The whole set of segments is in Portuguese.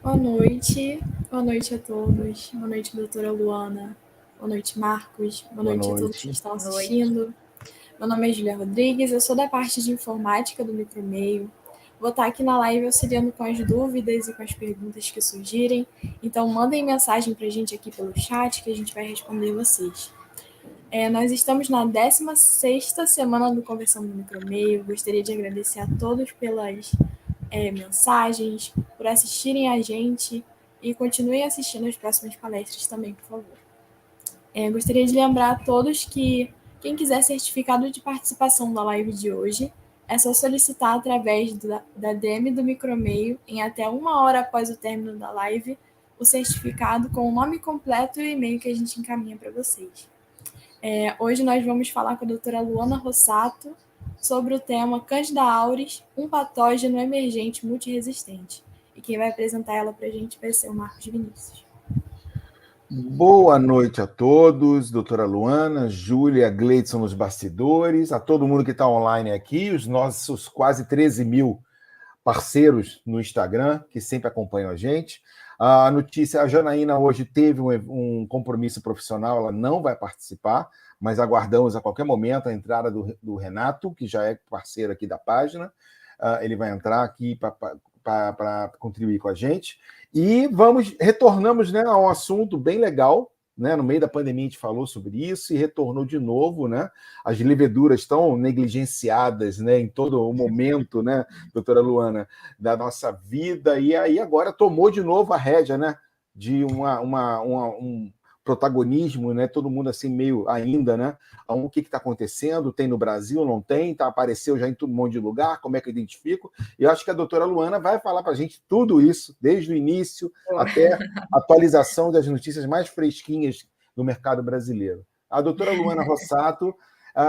Boa noite a todos. Boa noite, doutora Luana. Boa noite, Marcos. Boa Boa noite a todos que noite. estão Boa noite. assistindo. Meu nome é Julia Rodrigues, eu sou da parte de informática do Micromeio. Vou estar aqui na live auxiliando com as dúvidas e com as perguntas que surgirem. Então, mandem mensagem para a gente aqui pelo chat que a gente vai responder vocês. Nós estamos na 16ª semana do Conversando no Micromeio. Gostaria de agradecer a todos pelas mensagens, por assistirem a gente e continuem assistindo as próximas palestras também, por favor. Gostaria de lembrar a todos que quem quiser certificado de participação da live de hoje, é só solicitar através da DM do Micromeio, em até 1 hora após o término da live, o certificado com o nome completo e o e-mail que a gente encaminha para vocês. Hoje nós vamos falar com a doutora Luana Rossato sobre o tema Candida auris, um patógeno emergente multiresistente. E quem vai apresentar ela para a gente vai ser o Marcos Vinícius. Boa noite a todos, doutora Luana, Júlia, Gleidson nos bastidores, a todo mundo que está online aqui, os nossos quase 13 mil parceiros no Instagram, que sempre acompanham a gente. A notícia, a Janaína hoje teve um compromisso profissional, ela não vai participar, mas aguardamos a qualquer momento a entrada do Renato, que já é parceiro aqui da página. Ele vai entrar aqui para contribuir com a gente. E retornamos, né, a um assunto bem legal, né? No meio da pandemia a gente falou sobre isso e retornou de novo, né? As leveduras estão negligenciadas, né, em todo o momento, né, doutora Luana, da nossa vida, e aí agora tomou de novo a rédea, né, de um protagonismo, né? Todo mundo assim meio ainda, né? O que está acontecendo? Tem no Brasil? Não tem? Apareceu já em todo um monte de lugar? Como é que eu identifico? E eu acho que a doutora Luana vai falar para a gente tudo isso, desde o início até a atualização das notícias mais fresquinhas do mercado brasileiro. A doutora Luana Rossato,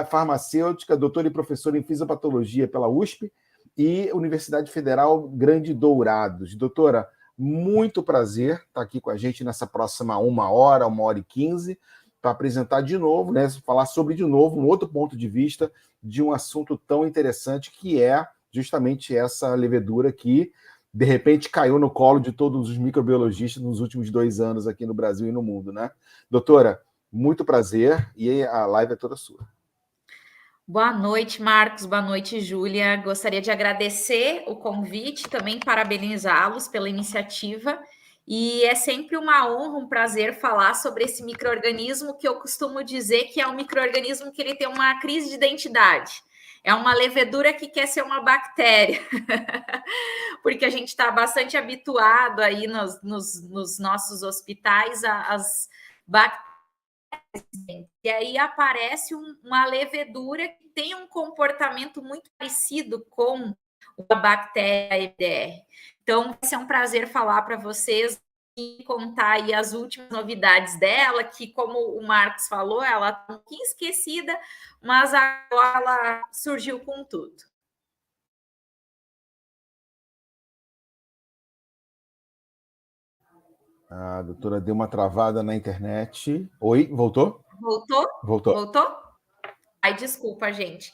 farmacêutica, doutora e professora em fisiopatologia pela USP e Universidade Federal Grande Dourados. Doutora, muito prazer estar aqui com a gente nessa próxima 1 hora, 1 hora e 15, para apresentar de novo, né, falar sobre de novo um outro ponto de vista de um assunto tão interessante que é justamente essa levedura que de repente caiu no colo de todos os microbiologistas nos últimos 2 anos aqui no Brasil e no mundo, né? Doutora, muito prazer e a live é toda sua. Boa noite, Marcos. Boa noite, Júlia. Gostaria de agradecer o convite, também parabenizá-los pela iniciativa. E é sempre uma honra, um prazer falar sobre esse micro-organismo que eu costumo dizer que é um micro-organismo que ele tem uma crise de identidade. É uma levedura que quer ser uma bactéria, porque a gente está bastante habituado aí nos nossos hospitais às bactérias. E aí aparece uma levedura que tem um comportamento muito parecido com a bactéria EBR. Então, vai ser um prazer falar para vocês e contar aí as últimas novidades dela, que, como o Marcos falou, ela está um pouquinho esquecida, mas agora ela surgiu com tudo. A doutora deu uma travada na internet. Oi, voltou? Voltou? Voltou. Voltou? Ai, desculpa, gente.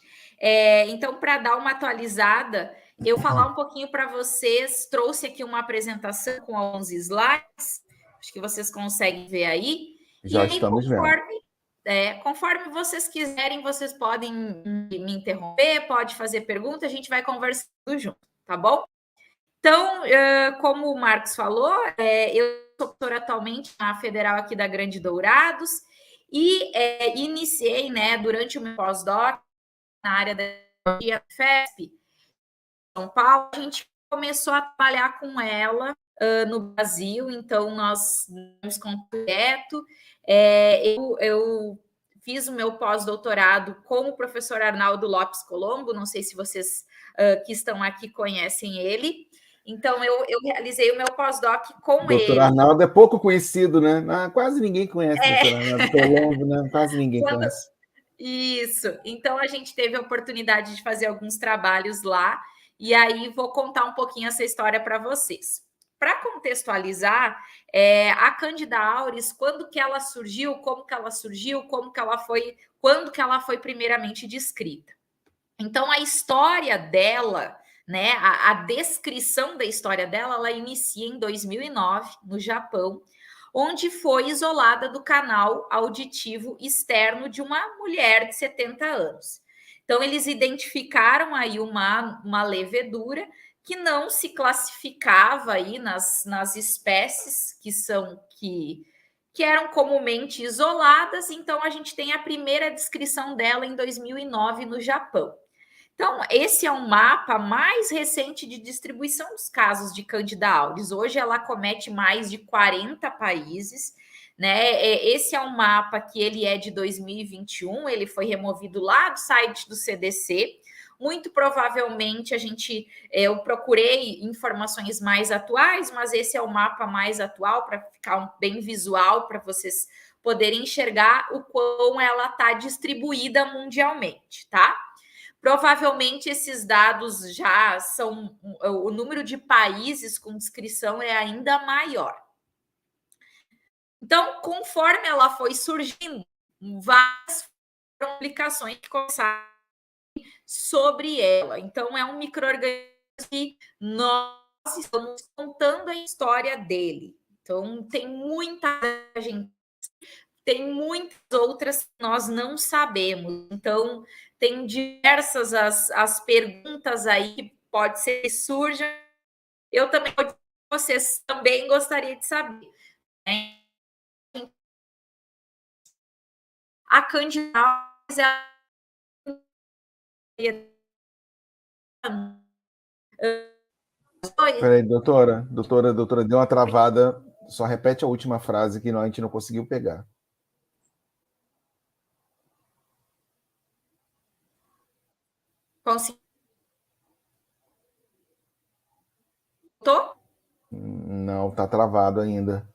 Então, para dar uma atualizada, eu falar um pouquinho para vocês, trouxe aqui uma apresentação com alguns slides, acho que vocês conseguem ver aí. Já E aí, estamos vendo. conforme vocês quiserem, vocês podem me interromper, pode fazer pergunta, a gente vai conversando junto, tá bom? Então, como o Marcos falou, eu sou doutora atualmente na Federal aqui da Grande Dourados e iniciei, né, durante o meu pós-doc na área da FESP, São Paulo, a gente começou a trabalhar com ela no Brasil, então nós temos contato direto. Eu fiz o meu pós-doutorado com o professor Arnaldo Lopes Colombo, não sei se vocês que estão aqui conhecem ele. Então, eu realizei o meu pós-doc com ele. Doutor Arnaldo é pouco conhecido, né? Quase ninguém conhece o doutor Arnaldo Colombo, né? Quase ninguém conhece. Isso. Então, a gente teve a oportunidade de fazer alguns trabalhos lá, e aí vou contar um pouquinho essa história para vocês. Para contextualizar, a Candida auris, quando que ela surgiu, como que ela surgiu, quando que ela foi primeiramente descrita. Então, a história dela, né? A descrição da história dela, ela inicia em 2009, no Japão, onde foi isolada do canal auditivo externo de uma mulher de 70 anos. Então, eles identificaram aí uma levedura que não se classificava aí nas espécies que eram comumente isoladas. Então, a gente tem a primeira descrição dela em 2009 no Japão. Então, esse é um mapa mais recente de distribuição dos casos de Candida auris. Hoje ela acomete mais de 40 países, né? Esse é um mapa que ele é de 2021, ele foi removido lá do site do CDC. Muito provavelmente eu procurei informações mais atuais, mas esse é o mapa mais atual para ficar bem visual para vocês poderem enxergar o quão ela está distribuída mundialmente, tá? Provavelmente esses dados já são, o número de países com descrição é ainda maior. Então, conforme ela foi surgindo, várias publicações que começaram sobre ela. Então, é um micro-organismo que nós estamos contando a história dele. Então, tem muita gente, tem muitas outras que nós não sabemos. Então, tem diversas as perguntas aí que pode ser que surjam. Eu também, vocês também gostaria de saber, né? A Candida Peraí, doutora, deu uma travada. Só repete a última frase que a gente não conseguiu pegar. Conseguiu? Não, tá travado ainda.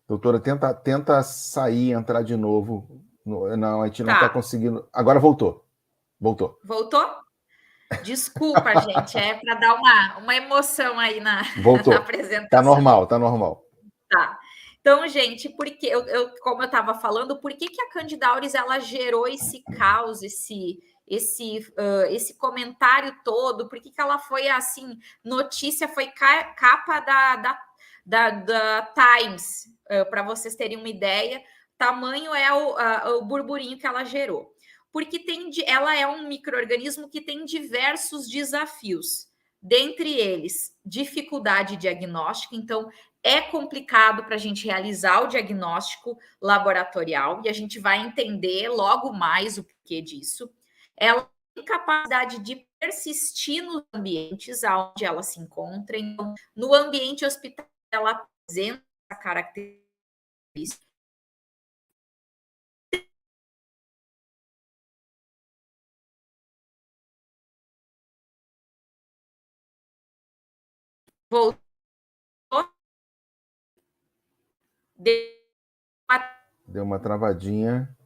Doutora, tenta sair e entrar de novo. Não, a gente não está conseguindo. Agora voltou. Voltou? Desculpa, gente, é para dar uma emoção aí na apresentação. Tá normal. Tá. Então, gente, porque como eu estava falando, por que a Candida auris ela gerou esse caos, esse comentário todo? Por que ela foi assim, notícia, foi capa da Times, para vocês terem uma ideia, tamanho é o burburinho que ela gerou. Porque ela é um micro-organismo que tem diversos desafios, dentre eles, dificuldade diagnóstica. Então, é complicado para a gente realizar o diagnóstico laboratorial, e a gente vai entender logo mais o porquê disso. Ela tem capacidade de persistir nos ambientes onde ela se encontra. Então, no ambiente hospitalar, ela apresenta essa característica. Voltou. Deu uma travadinha.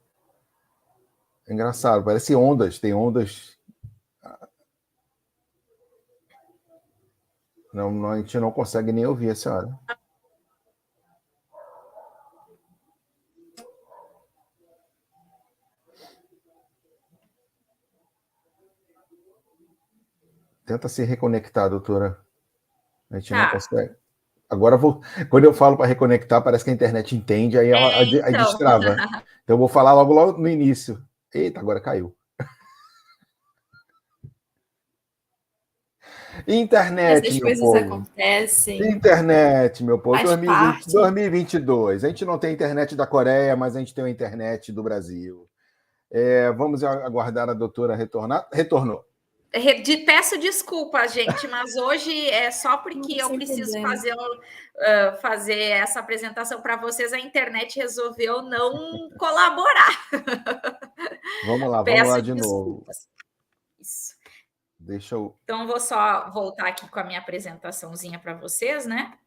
É engraçado, parece ondas. Tem ondas. Não, a gente não consegue nem ouvir a senhora. Tenta se reconectar, doutora. A gente não consegue. Agora, quando eu falo para reconectar, parece que a internet entende, aí ela aí destrava. Então, eu vou falar logo no início. Eita, agora caiu. Internet, essas meu coisas povo. Acontecem. Internet, meu povo. 2022. A gente não tem internet da Coreia, mas a gente tem a internet do Brasil. Vamos aguardar a doutora retornar. Retornou. Peço desculpa, gente, mas hoje é só porque eu preciso fazer essa apresentação para vocês. A internet resolveu não colaborar. Vamos lá de novo. Isso. Deixa eu. Então, vou só voltar aqui com a minha apresentaçãozinha para vocês, né?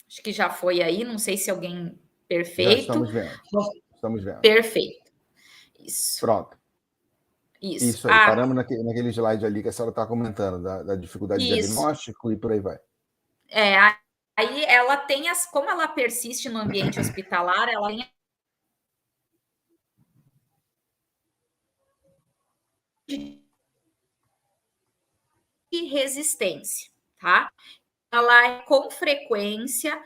Acho que já foi aí, não sei se alguém. Perfeito. Já estamos vendo. Perfeito. Isso. Pronto. Isso. Aí, paramos naquele slide ali que a senhora está comentando, da dificuldade de diagnóstico e por aí vai. Aí ela tem como ela persiste no ambiente hospitalar, ela tem de resistência, tá? Ela é com frequência,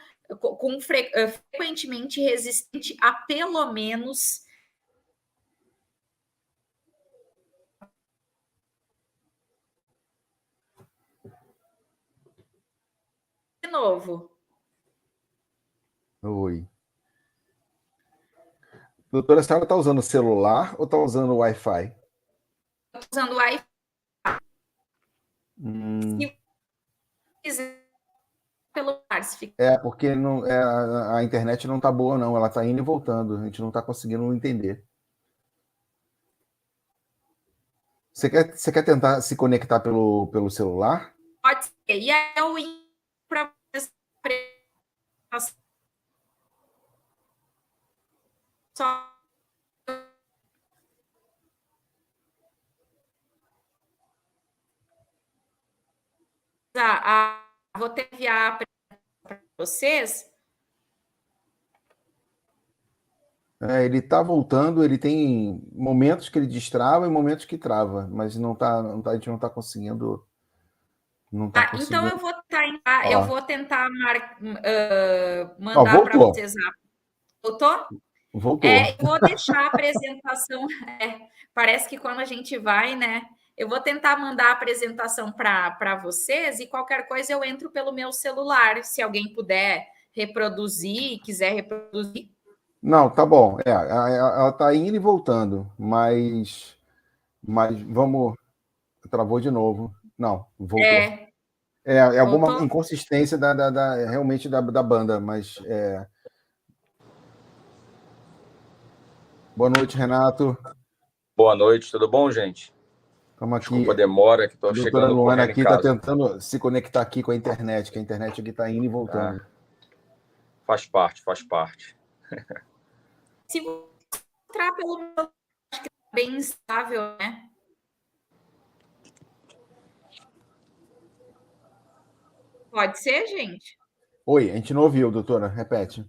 frequentemente resistente a pelo menos de novo. Oi. Doutora, a senhora está usando celular ou está usando Wi-Fi? Estou usando Wi-Fi. Se quiser pelo ar, se fica... porque não, a internet não está boa, não. Ela está indo e voltando. A gente não está conseguindo entender. Você quer tentar se conectar pelo celular? Pode ser. E aí eu para só vou ter que enviar para vocês. Ele está voltando, ele tem momentos que ele destrava e momentos que trava, mas a gente não está conseguindo. Então eu vou tentar mandar para voltou. vocês. Voltou? Voltou. Eu vou deixar a apresentação. Parece que quando a gente vai, né? Eu vou tentar mandar a apresentação para vocês e qualquer coisa eu entro pelo meu celular. Se alguém puder reproduzir, quiser reproduzir. Não, tá bom. Ela tá indo e voltando, mas vamos. Travou de novo. Não, voltou. Alguma voltou? inconsistência realmente da banda, mas. Boa noite, Renato. Boa noite, tudo bom, gente? Estamos aqui. Desculpa a demora, que estou chegando. A doutora Luana aqui está tentando se conectar aqui com a internet, que a internet aqui está indo e voltando. Faz parte. Se entrar pelo meu, acho que é bem instável, né? Pode ser, gente? Oi, a gente não ouviu, doutora. Repete.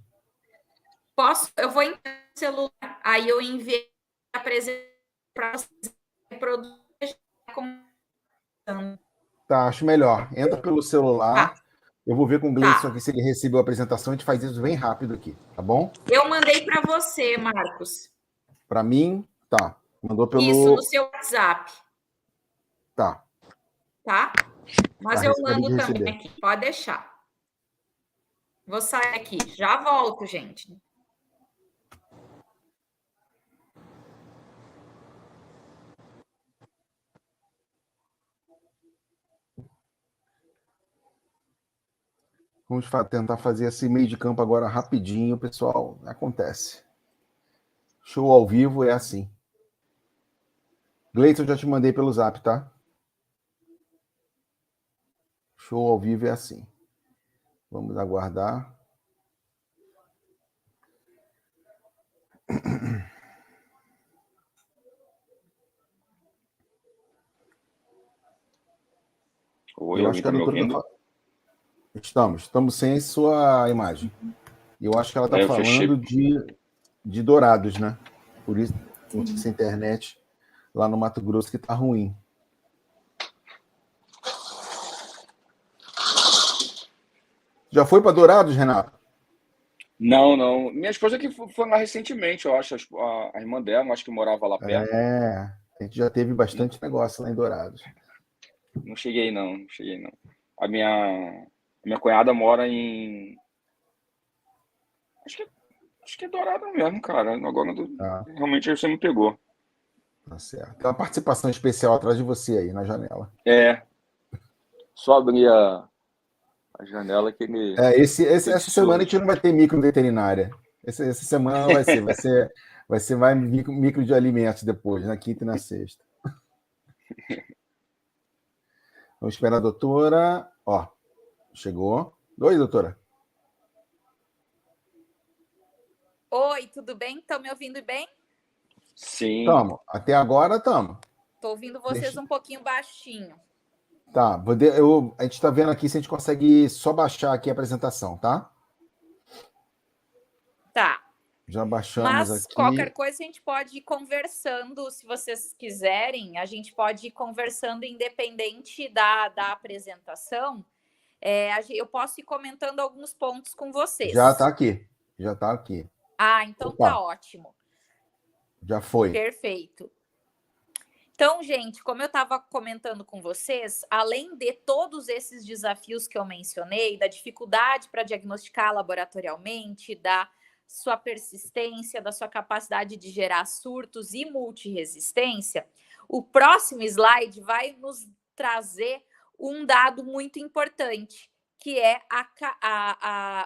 Eu vou entrar no celular, aí eu enviei a apresentação para vocês reproduzir. Tá, acho melhor. Entra pelo celular. Eu vou ver com o Gleison aqui se ele recebeu a apresentação. A gente faz isso bem rápido aqui, tá bom? Eu mandei para você, Marcos. Para mim, tá. Mandou pelo... Isso, no seu WhatsApp. Tá. Tá? Mas eu mando também aqui, pode deixar. Vou sair aqui. Já volto, gente. Vamos tentar fazer esse meio de campo agora rapidinho, pessoal. Acontece. Show ao vivo é assim. Gleison, já te mandei pelo zap, tá? Show ao vivo é assim. Vamos aguardar. Oi, eu acho que a doutora me ouvindo? Estamos sem sua imagem. Eu acho que ela está falando de Dourados, né? Por isso, essa internet lá no Mato Grosso que está ruim. Já foi para Dourados, Renato? Não. Minha esposa que foi lá recentemente, eu acho. A irmã dela, acho que morava lá perto. A gente já teve bastante negócio lá em Dourados. Não cheguei, não. A minha cunhada mora em... Acho que é Dourado mesmo, cara. Agora realmente você me pegou. Tá certo. Tem uma participação especial atrás de você aí na janela. Só abrir a janela que ele... Essa semana a gente não vai ter micro veterinária. Essa semana não vai ser. Vai ser mais micro de alimentos depois, na quinta e na sexta. Vamos esperar a doutora. Ó, chegou. Oi, doutora. Oi, tudo bem? Estão me ouvindo bem? Sim. Estamos. Até agora estamos. Estou ouvindo vocês um pouquinho baixinho. Tá, a gente está vendo aqui se a gente consegue só baixar aqui a apresentação, tá? Tá. Já baixamos Mas aqui. qualquer coisa a gente pode ir conversando, se vocês quiserem, a gente pode ir conversando independente da apresentação. Eu posso ir comentando alguns pontos com vocês. Já está aqui. Ah, então Opa. tá ótimo. Já foi. Perfeito. Então, gente, como eu estava comentando com vocês, além de todos esses desafios que eu mencionei, da dificuldade para diagnosticar laboratorialmente, da sua persistência, da sua capacidade de gerar surtos e multiresistência, o próximo slide vai nos trazer um dado muito importante, que é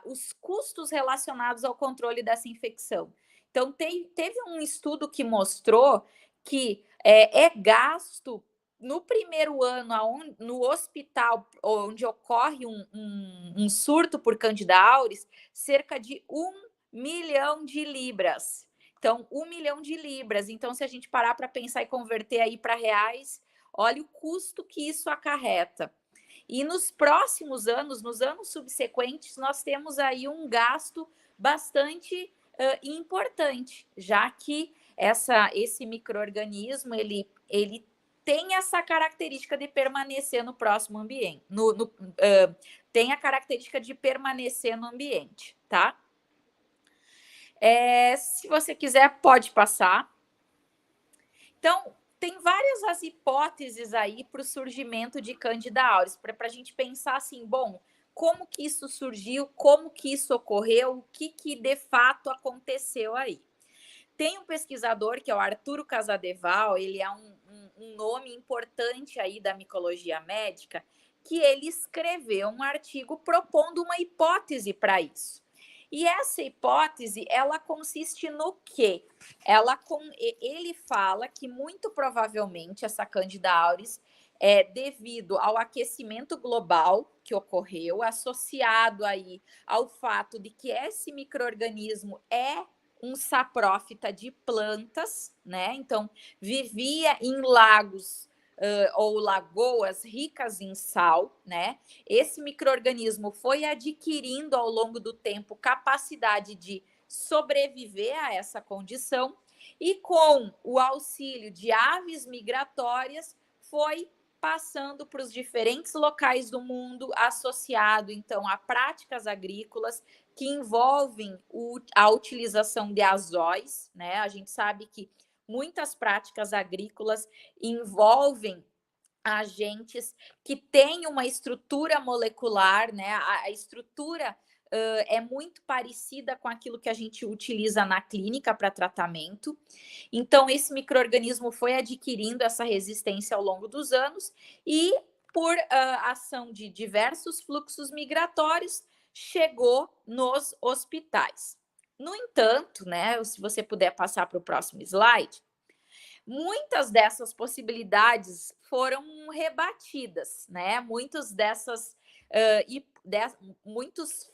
os custos relacionados ao controle dessa infecção. Então, teve um estudo que mostrou que é gasto no primeiro ano no hospital onde ocorre um surto por Candida auris, cerca de 1 milhão de libras. Então, 1 milhão de libras. Então, se a gente parar para pensar e converter aí para reais, olha o custo que isso acarreta. E nos próximos anos, nos anos subsequentes, nós temos aí um gasto bastante importante, já que esse micro-organismo ele tem essa característica de permanecer no próximo ambiente, tem a característica de permanecer no ambiente, tá? Se você quiser, pode passar. Então, tem várias as hipóteses aí para o surgimento de Candida auris, para a gente pensar assim, bom, como que isso surgiu, como que isso ocorreu, o que de fato aconteceu aí. Tem um pesquisador, que é o Arturo Casadeval, ele é um nome importante aí da micologia médica, que ele escreveu um artigo propondo uma hipótese para isso. E essa hipótese, ela consiste no quê? Ele fala que muito provavelmente essa Candida auris é devido ao aquecimento global que ocorreu, associado aí ao fato de que esse micro-organismo é um saprófita de plantas, né? Então, vivia em lagos ou lagoas ricas em sal, né? Esse micro-organismo foi adquirindo ao longo do tempo capacidade de sobreviver a essa condição e com o auxílio de aves migratórias foi passando para os diferentes locais do mundo, associado então a práticas agrícolas que envolvem a utilização de azóis, né? A gente sabe que muitas práticas agrícolas envolvem agentes que têm uma estrutura molecular, né? A estrutura é muito parecida com aquilo que a gente utiliza na clínica para tratamento. Então, esse micro-organismo foi adquirindo essa resistência ao longo dos anos e, por ação de diversos fluxos migratórios, chegou nos hospitais. No entanto, né, se você puder passar para o próximo slide, muitas dessas possibilidades foram rebatidas, né? Muitos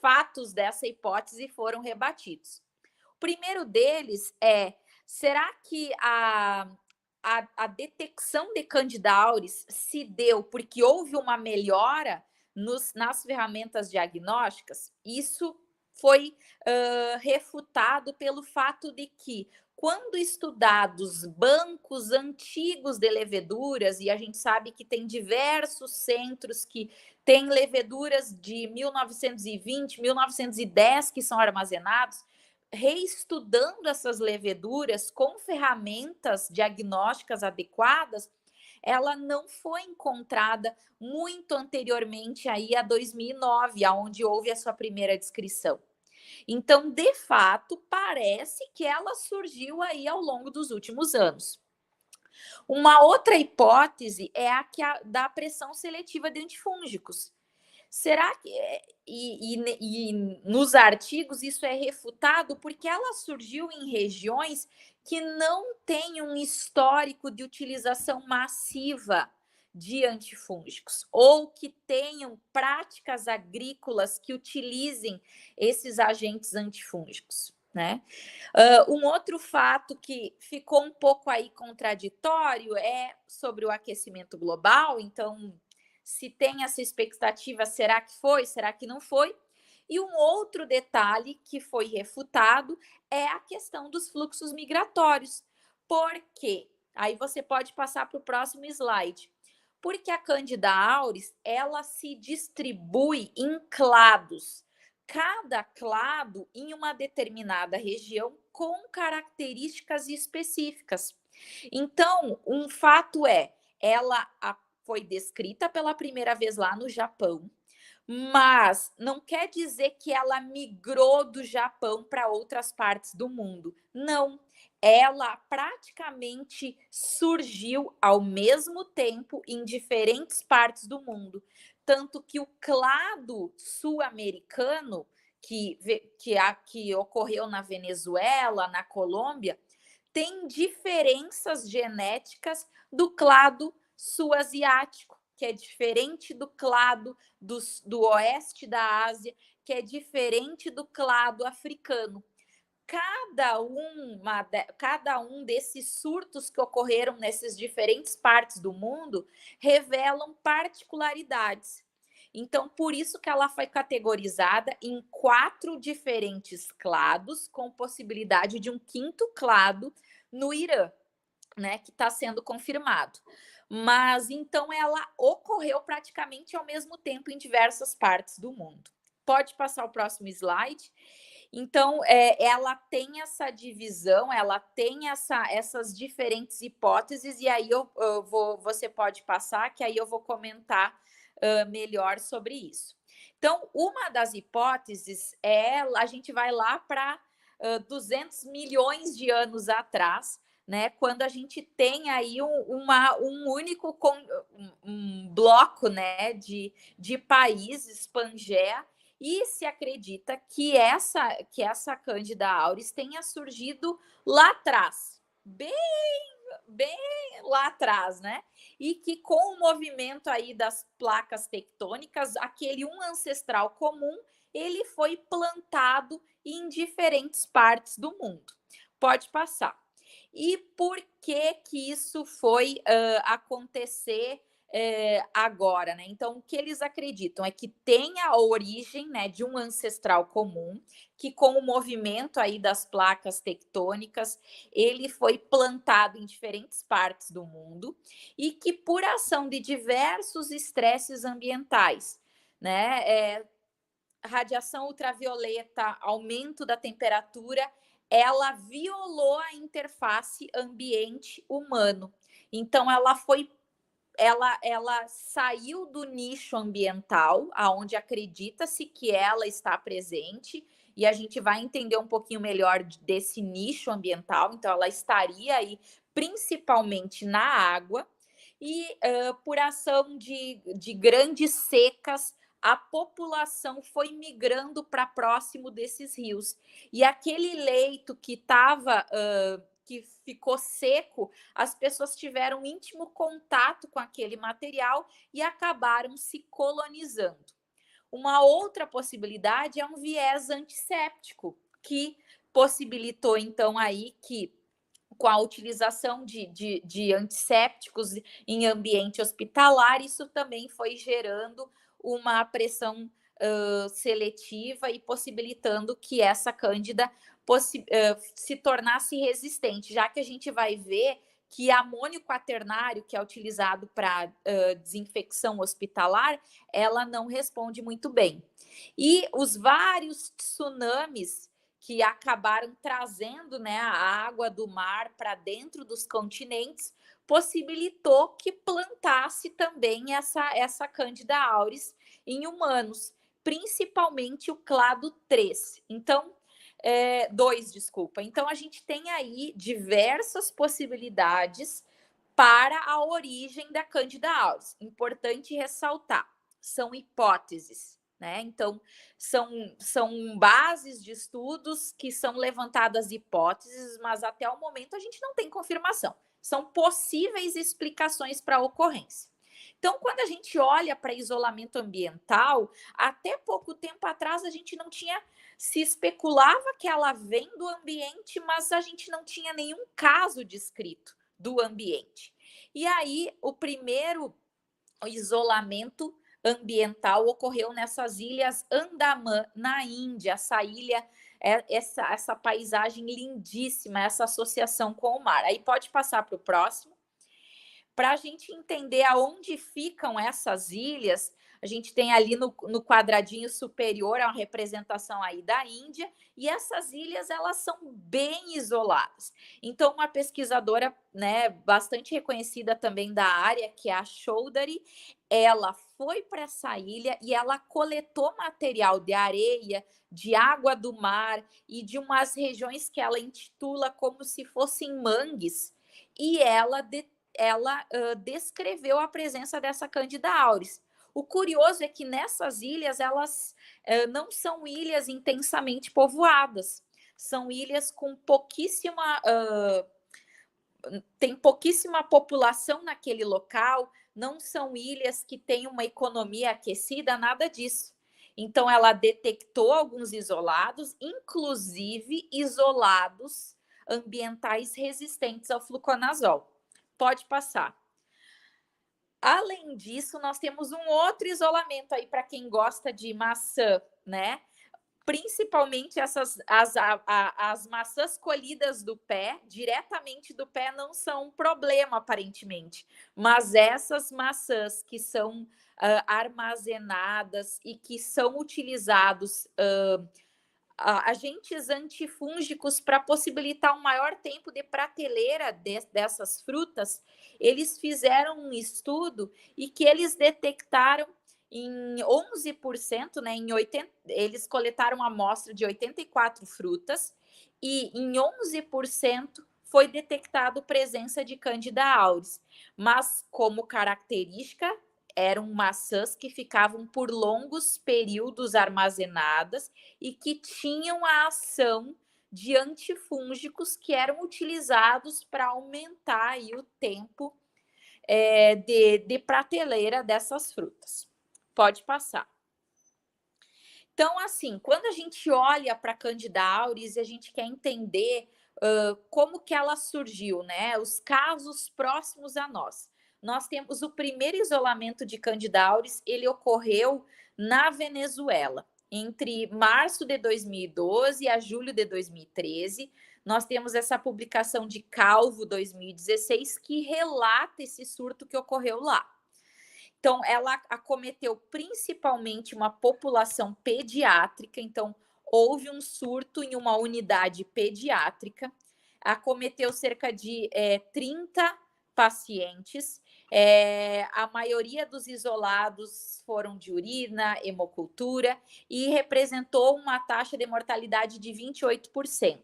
fatos dessa hipótese foram rebatidos. O primeiro deles será que a detecção de Candida auris se deu porque houve uma melhora nas ferramentas diagnósticas? Isso foi refutado pelo fato de que, quando estudados bancos antigos de leveduras, e a gente sabe que tem diversos centros que têm leveduras de 1920, 1910 que são armazenados, reestudando essas leveduras com ferramentas diagnósticas adequadas, ela não foi encontrada muito anteriormente aí a 2009, aonde houve a sua primeira descrição. Então, de fato, parece que ela surgiu aí ao longo dos últimos anos. Uma outra hipótese é a da pressão seletiva de antifúngicos. Será que... E nos artigos isso é refutado porque ela surgiu em regiões que não têm um histórico de utilização massiva de antifúngicos, ou que tenham práticas agrícolas que utilizem esses agentes antifúngicos. né? Um outro fato que ficou um pouco aí contraditório é sobre o aquecimento global. Então, se tem essa expectativa, será que foi? Será que não foi? E um outro detalhe que foi refutado é a questão dos fluxos migratórios. Por quê? Aí você pode passar para o próximo slide. Porque a Candida auris, ela se distribui em clados. Cada clado em uma determinada região com características específicas. Então, um fato é, ela foi descrita pela primeira vez lá no Japão, mas não quer dizer que ela migrou do Japão para outras partes do mundo. Não, ela praticamente surgiu ao mesmo tempo em diferentes partes do mundo. Tanto que o clado sul-americano, que ocorreu na Venezuela, na Colômbia, tem diferenças genéticas do clado sul-asiático, que é diferente do clado do oeste da Ásia, que é diferente do clado africano. Cada um desses surtos que ocorreram nessas diferentes partes do mundo revelam particularidades. Então, por isso que ela foi categorizada em 4 diferentes clados, com possibilidade de um 5º clado no Irã, né, que está sendo confirmado. Mas, então, ela ocorreu praticamente ao mesmo tempo em diversas partes do mundo. Pode passar o próximo slide. Então, ela tem essa divisão, ela tem essas diferentes hipóteses, e aí você pode passar, que aí eu vou comentar melhor sobre isso. Então, uma das hipóteses a gente vai lá para 200 milhões de anos atrás, né, quando a gente tem aí um único bloco, né, de países, Pangeia, e se acredita que essa Candida auris tenha surgido lá atrás, bem lá atrás, né? E que com o movimento aí das placas tectônicas, aquele ancestral comum, ele foi plantado em diferentes partes do mundo. Pode passar. E por que isso foi acontecer agora, né? Então, o que eles acreditam é que tem a origem, né, de um ancestral comum, que com o movimento aí das placas tectônicas, ele foi plantado em diferentes partes do mundo e que por ação de diversos estresses ambientais, né, radiação ultravioleta, aumento da temperatura, ela violou a interface ambiente humano. Então, ela saiu do nicho ambiental, aonde acredita-se que ela está presente, e a gente vai entender um pouquinho melhor desse nicho ambiental. Então, ela estaria aí principalmente na água, e por ação de grandes secas, a população foi migrando para próximo desses rios. E aquele leito que ficou seco, as pessoas tiveram íntimo contato com aquele material e acabaram se colonizando. Uma outra possibilidade é um viés antisséptico, que possibilitou, então, aí que com a utilização de antissépticos em ambiente hospitalar, isso também foi gerando uma pressão seletiva e possibilitando que essa cândida se tornasse resistente, já que a gente vai ver que amônio quaternário, que é utilizado para desinfecção hospitalar, ela não responde muito bem. E os vários tsunamis que acabaram trazendo, né, a água do mar para dentro dos continentes, possibilitou que plantasse também essa Candida auris em humanos, principalmente o clado 3. Então, 2, desculpa. Então, a gente tem aí diversas possibilidades para a origem da Candida auris. Importante ressaltar, são hipóteses, né? Então, são bases de estudos que são levantadas hipóteses, mas até o momento a gente não tem confirmação. São possíveis explicações para a ocorrência. Então, quando a gente olha para isolamento ambiental, até pouco tempo atrás a gente não tinha, se especulava que ela vem do ambiente, mas a gente não tinha nenhum caso descrito do ambiente. E aí, o primeiro isolamento ambiental ocorreu nessas ilhas Andaman, na Índia. Essa ilha, essa paisagem lindíssima, essa associação com o mar. Aí pode passar para o próximo. Para a gente entender aonde ficam essas ilhas, a gente tem ali no quadradinho superior a representação aí da Índia, e essas ilhas, elas são bem isoladas. Então, uma pesquisadora, né, bastante reconhecida também da área, que é a Choudhury, ela foi para essa ilha e ela coletou material de areia, de água do mar e de umas regiões que ela intitula como se fossem mangues, e ela descreveu a presença dessa Candida auris. O curioso é que nessas ilhas, elas não são ilhas intensamente povoadas, são ilhas com tem pouquíssima população naquele local, não são ilhas que têm uma economia aquecida, nada disso. Então, ela detectou alguns isolados, inclusive isolados ambientais resistentes ao fluconazol. Pode passar. Além disso, nós temos um outro isolamento aí para quem gosta de maçã, né? Principalmente as maçãs colhidas do pé, diretamente do pé, não são um problema, aparentemente. Mas essas maçãs que são armazenadas e que são utilizados agentes antifúngicos para possibilitar um maior tempo de prateleira dessas frutas, eles fizeram um estudo e que eles detectaram em 11%, né, eles coletaram uma amostra de 84 frutas e em 11% foi detectado presença de Candida auris, mas como característica eram maçãs que ficavam por longos períodos armazenadas e que tinham a ação de antifúngicos que eram utilizados para aumentar aí o tempo de prateleira dessas frutas. Pode passar. Então, assim, quando a gente olha para a Candida auris e a gente quer entender como que ela surgiu, né? Os casos próximos a nós. Nós temos o primeiro isolamento de Candida auris, ele ocorreu na Venezuela, entre março de 2012 a julho de 2013. Nós temos essa publicação de Calvo 2016 que relata esse surto que ocorreu lá. Então, ela acometeu principalmente uma população pediátrica, então houve um surto em uma unidade pediátrica, acometeu cerca de 30 pacientes, a maioria dos isolados foram de urina, hemocultura, e representou uma taxa de mortalidade de 28%.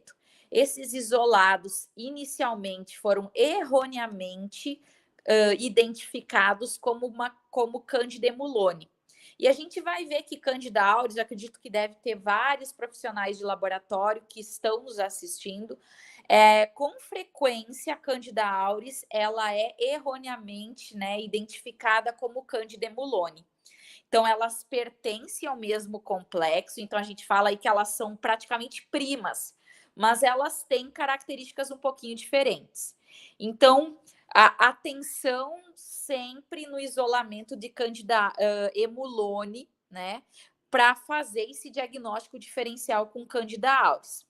Esses isolados, inicialmente, foram erroneamente identificados como Candida emulone. E a gente vai ver que Candida auris, acredito que deve ter vários profissionais de laboratório que estão nos assistindo. Com frequência, a Candida auris ela é erroneamente, né, identificada como Candida emulone. Então, elas pertencem ao mesmo complexo, então a gente fala aí que elas são praticamente primas, mas elas têm características um pouquinho diferentes. Então, a atenção sempre no isolamento de Candida emulone, né, para fazer esse diagnóstico diferencial com Candida auris.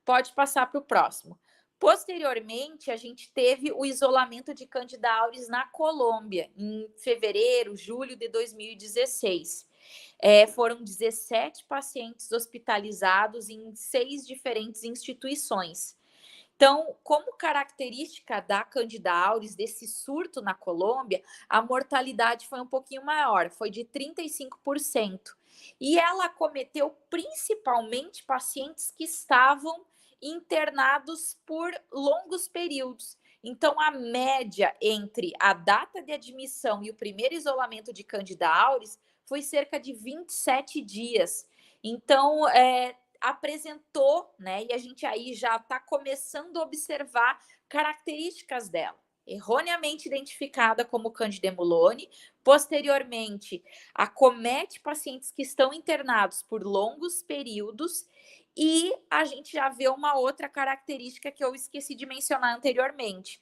Pode passar para o próximo. Posteriormente, a gente teve o isolamento de Candida auris na Colômbia, em fevereiro, julho de 2016. Foram 17 pacientes hospitalizados em 6 diferentes instituições. Então, como característica da Candida auris, desse surto na Colômbia, a mortalidade foi um pouquinho maior, foi de 35%. E ela acometeu principalmente pacientes que estavam internados por longos períodos. Então, a média entre a data de admissão e o primeiro isolamento de Candida auris foi cerca de 27 dias. Então, apresentou, né? E a gente aí já está começando a observar características dela. erroneamente identificada como Candida emulone, posteriormente acomete pacientes que estão internados por longos períodos, e a gente já vê uma outra característica que eu esqueci de mencionar anteriormente.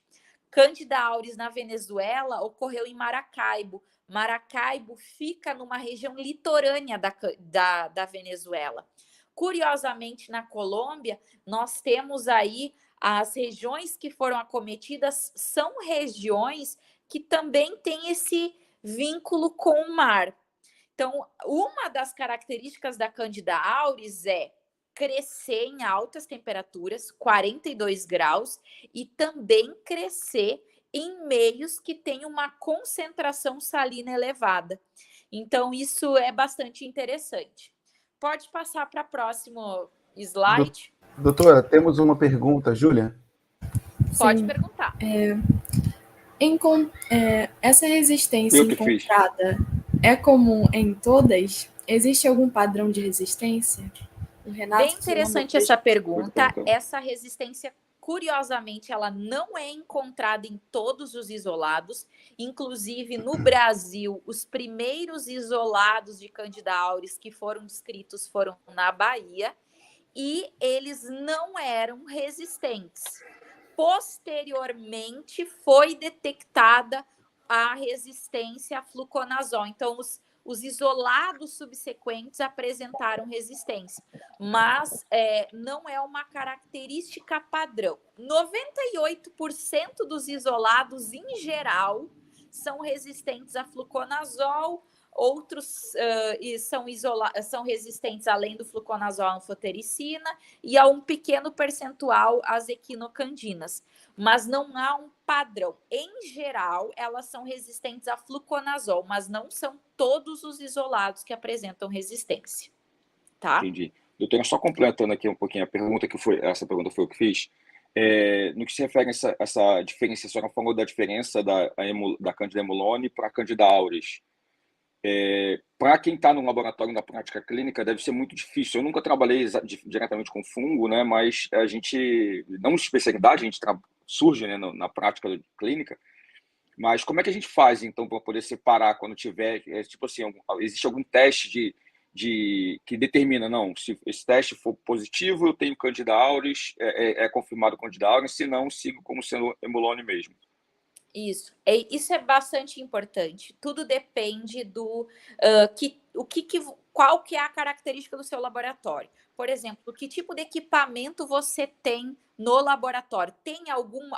Candida auris na Venezuela ocorreu em Maracaibo. Maracaibo fica numa região litorânea da Venezuela. Curiosamente, na Colômbia, nós temos aí as regiões que foram acometidas, são regiões que também têm esse vínculo com o mar. Então, uma das características da Candida auris é crescer em altas temperaturas, 42 graus, e também crescer em meios que têm uma concentração salina elevada. Então, isso é bastante interessante. Pode passar para o próximo slide. Doutora, temos uma pergunta, Júlia? Pode perguntar. Essa resistência encontrada é comum em todas? Existe algum padrão de resistência? O Renato, bem interessante essa pergunta. Essa resistência, curiosamente, ela não é encontrada em todos os isolados. Inclusive, no Brasil, os primeiros isolados de Candida auris que foram descritos foram na Bahia, e eles não eram resistentes. Posteriormente, foi detectada a resistência a fluconazol. Então, os isolados subsequentes apresentaram resistência, mas não é uma característica padrão. 98% dos isolados, em geral, são resistentes a fluconazol, outros são resistentes, além do fluconazol, à anfotericina, e a um pequeno percentual às equinocandinas. Mas não há um padrão. Em geral, elas são resistentes a fluconazol, mas não são todos os isolados que apresentam resistência. Tá? Entendi. Doutora, só completando aqui um pouquinho a pergunta, essa pergunta foi eu que fiz. No que se refere a essa diferença, a senhora falou da diferença da Candida emulone para a Candida auris. Para quem está no laboratório na prática clínica, deve ser muito difícil. Eu nunca trabalhei diretamente com fungo, né? Mas a gente, não de especialidade, a gente surge, né, na prática clínica. Mas como é que a gente faz, então, para poder separar quando tiver, tipo assim, existe algum teste que determina, não, se esse teste for positivo, eu tenho Candida auris, é confirmado Candida auris, se não, sigo como sendo emulone mesmo. Isso é bastante importante. Tudo depende do qual que é a característica do seu laboratório. Por exemplo, que tipo de equipamento você tem no laboratório? Tem algum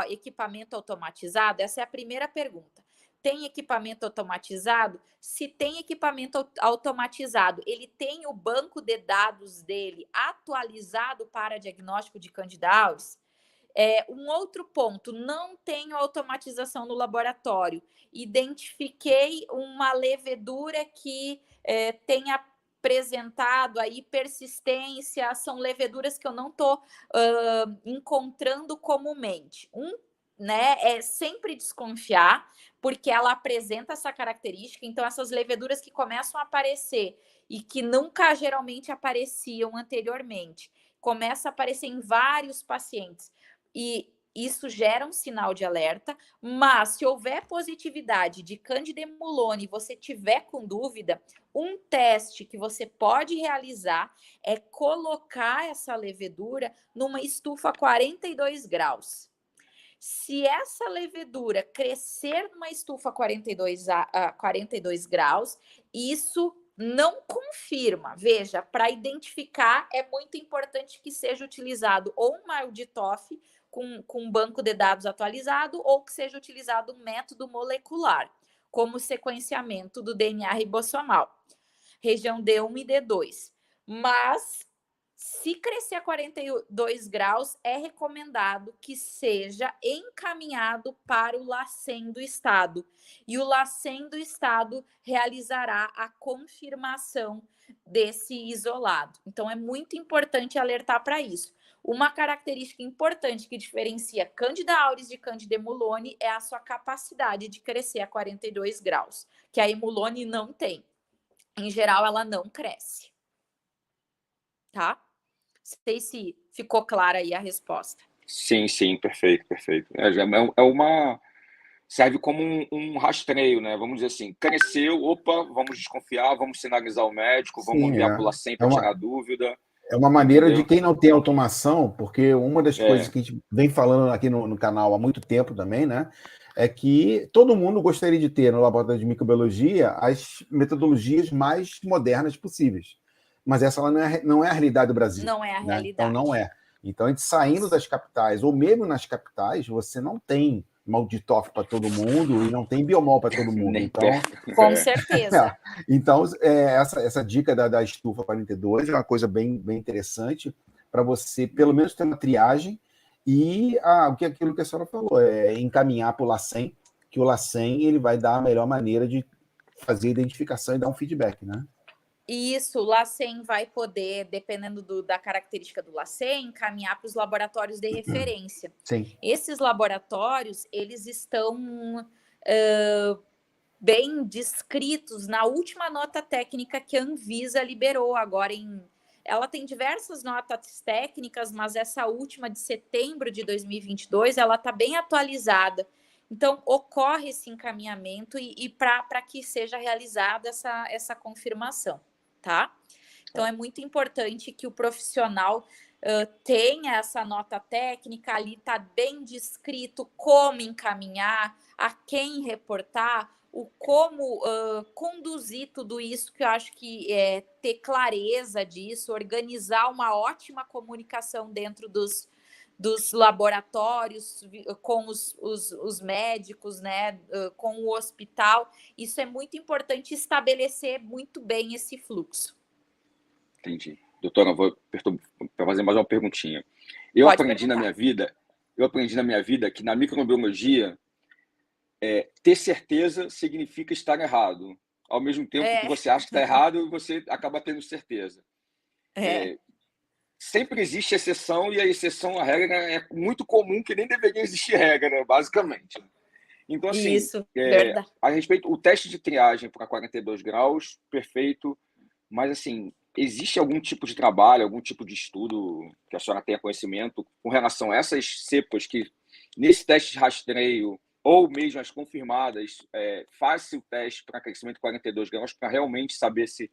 equipamento automatizado? Essa é a primeira pergunta. Tem equipamento automatizado? Se tem equipamento automatizado, ele tem o banco de dados dele atualizado para diagnóstico de Candida auris? Um outro ponto, não tenho automatização no laboratório. Identifiquei uma levedura que tenha apresentado aí persistência, são leveduras que eu não estou encontrando comumente. É sempre desconfiar, porque ela apresenta essa característica. Então, essas leveduras que começam a aparecer e que nunca geralmente apareciam anteriormente, começa a aparecer em vários pacientes. E isso gera um sinal de alerta, mas se houver positividade de Candida emulone e você tiver com dúvida, um teste que você pode realizar é colocar essa levedura numa estufa a 42 graus. Se essa levedura crescer numa estufa a 42 graus, isso não confirma. Veja, para identificar é muito importante que seja utilizado ou um MALDI-TOF com um banco de dados atualizado, ou que seja utilizado um método molecular, como o sequenciamento do DNA ribossomal, região D1 e D2. Mas, se crescer a 42 graus, é recomendado que seja encaminhado para o LACEN do Estado. E o LACEN do Estado realizará a confirmação desse isolado. Então, é muito importante alertar para isso. Uma característica importante que diferencia Candida auris de Candida emulone é a sua capacidade de crescer a 42 graus, que a emulone não tem. Em geral, ela não cresce. Tá? Não sei se ficou clara aí a resposta. Sim, sim, perfeito, perfeito. É uma serve como um rastreio, né? Vamos dizer assim, cresceu, opa, vamos desconfiar, vamos sinalizar o médico, vamos Sim, enviar para o LACEN para tirar dúvida, é uma maneira de entendeu? quem não tem automação, porque uma das coisas É, que a gente vem falando aqui no canal há muito tempo também, né? É que todo mundo gostaria de ter no laboratório de microbiologia as metodologias mais modernas possíveis. Mas essa ela não é a realidade do Brasil. Não é a Né? Então não realidade. é. Então, a gente saindo das capitais, ou mesmo nas capitais, você não tem malditófilo para todo mundo e não tem biomol para todo mundo. nem Então, perto. Com certeza. então, essa dica da estufa 42 é uma coisa bem interessante para você, pelo menos, ter uma triagem e aquilo que a senhora falou, é encaminhar para o LACEN, que o LACEN ele vai dar a melhor maneira de fazer a identificação e dar um feedback, né? Isso, o LACEN vai poder, dependendo da característica do LACEN, encaminhar para os laboratórios de referência. Sim. Esses laboratórios, eles estão bem descritos na última nota técnica que a Anvisa liberou agora Ela tem diversas notas técnicas, mas essa última de setembro de 2022, ela está bem atualizada. Então, ocorre esse encaminhamento e para que seja realizada essa confirmação, tá? Então, é muito importante que o profissional tenha essa nota técnica, ali está bem descrito como encaminhar, a quem reportar, o como conduzir tudo isso, que eu acho que é ter clareza disso, organizar uma ótima comunicação dentro dos laboratórios, com os médicos, né, com o hospital. Isso é muito importante, estabelecer muito bem esse fluxo. Entendi. Doutora, vou fazer mais uma perguntinha. Eu aprendi na minha vida que na microbiologia ter certeza significa estar errado. Ao mesmo tempo que você acha que está errado, você acaba tendo certeza. Sempre existe exceção, e a exceção à regra é muito comum, que nem deveria existir regra, né, basicamente. Então, assim, Isso, verdade. a respeito, o teste de triagem para 42 graus, perfeito, mas, assim, existe algum tipo de trabalho, algum tipo de estudo que a senhora tenha conhecimento com relação a essas cepas que, nesse teste de rastreio, ou mesmo as confirmadas, faz-se o teste para crescimento de 42 graus para realmente saber se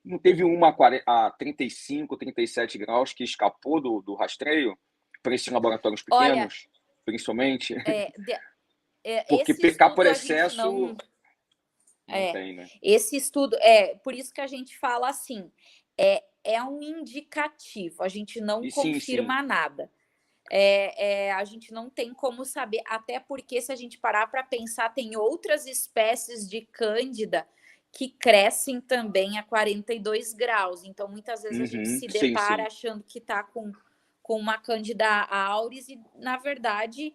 não teve uma a 35, 37 graus que escapou do rastreio para esses laboratórios pequenos, principalmente? Porque pecar por excesso não tem, né? Esse estudo, por isso que a gente fala assim, é um indicativo, a gente não confirma nada. A gente não tem como saber, até porque se a gente parar para pensar, tem outras espécies de cândida que crescem também a 42 graus. Então, muitas vezes a gente se depara achando que está com uma Candida auris e, na verdade,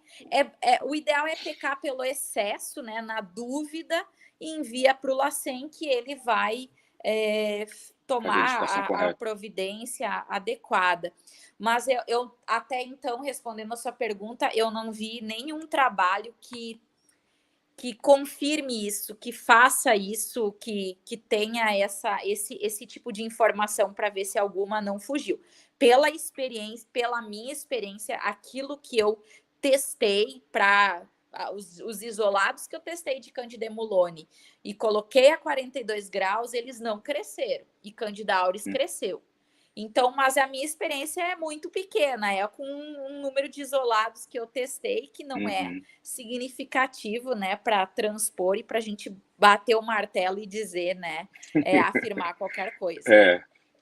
o ideal é pecar pelo excesso, né, na dúvida, e envia para o LACEN, que ele vai tomar a providência adequada. Mas eu até então, respondendo a sua pergunta, eu não vi nenhum trabalho que confirme isso, que faça isso, que tenha esse tipo de informação para ver se alguma não fugiu. Pela minha experiência, aquilo que eu testei para os isolados que eu testei de Candida emulone e coloquei a 42 graus, eles não cresceram, e Candida auris cresceu. Então, mas a minha experiência é muito pequena, é com um número de isolados que eu testei que não é significativo, né, para transpor e para a gente bater o martelo e dizer, né, afirmar qualquer coisa.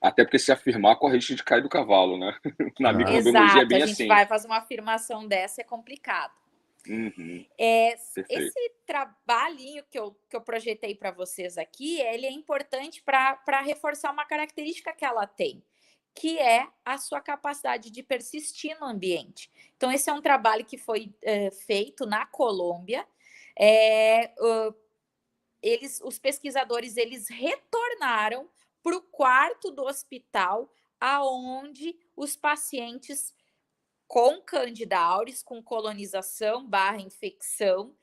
Até porque se afirmar, corre risco de cair do cavalo, né? Na microbiologia é bem assim. A gente vai fazer uma afirmação dessa, é complicado. Esse trabalhinho que eu projetei para vocês aqui, ele é importante para reforçar uma característica que ela tem, que é a sua capacidade de persistir no ambiente. Então, esse é um trabalho que foi feito na Colômbia. Os pesquisadores, eles retornaram para o quarto do hospital, aonde os pacientes com Candida auris, com colonização / infecção,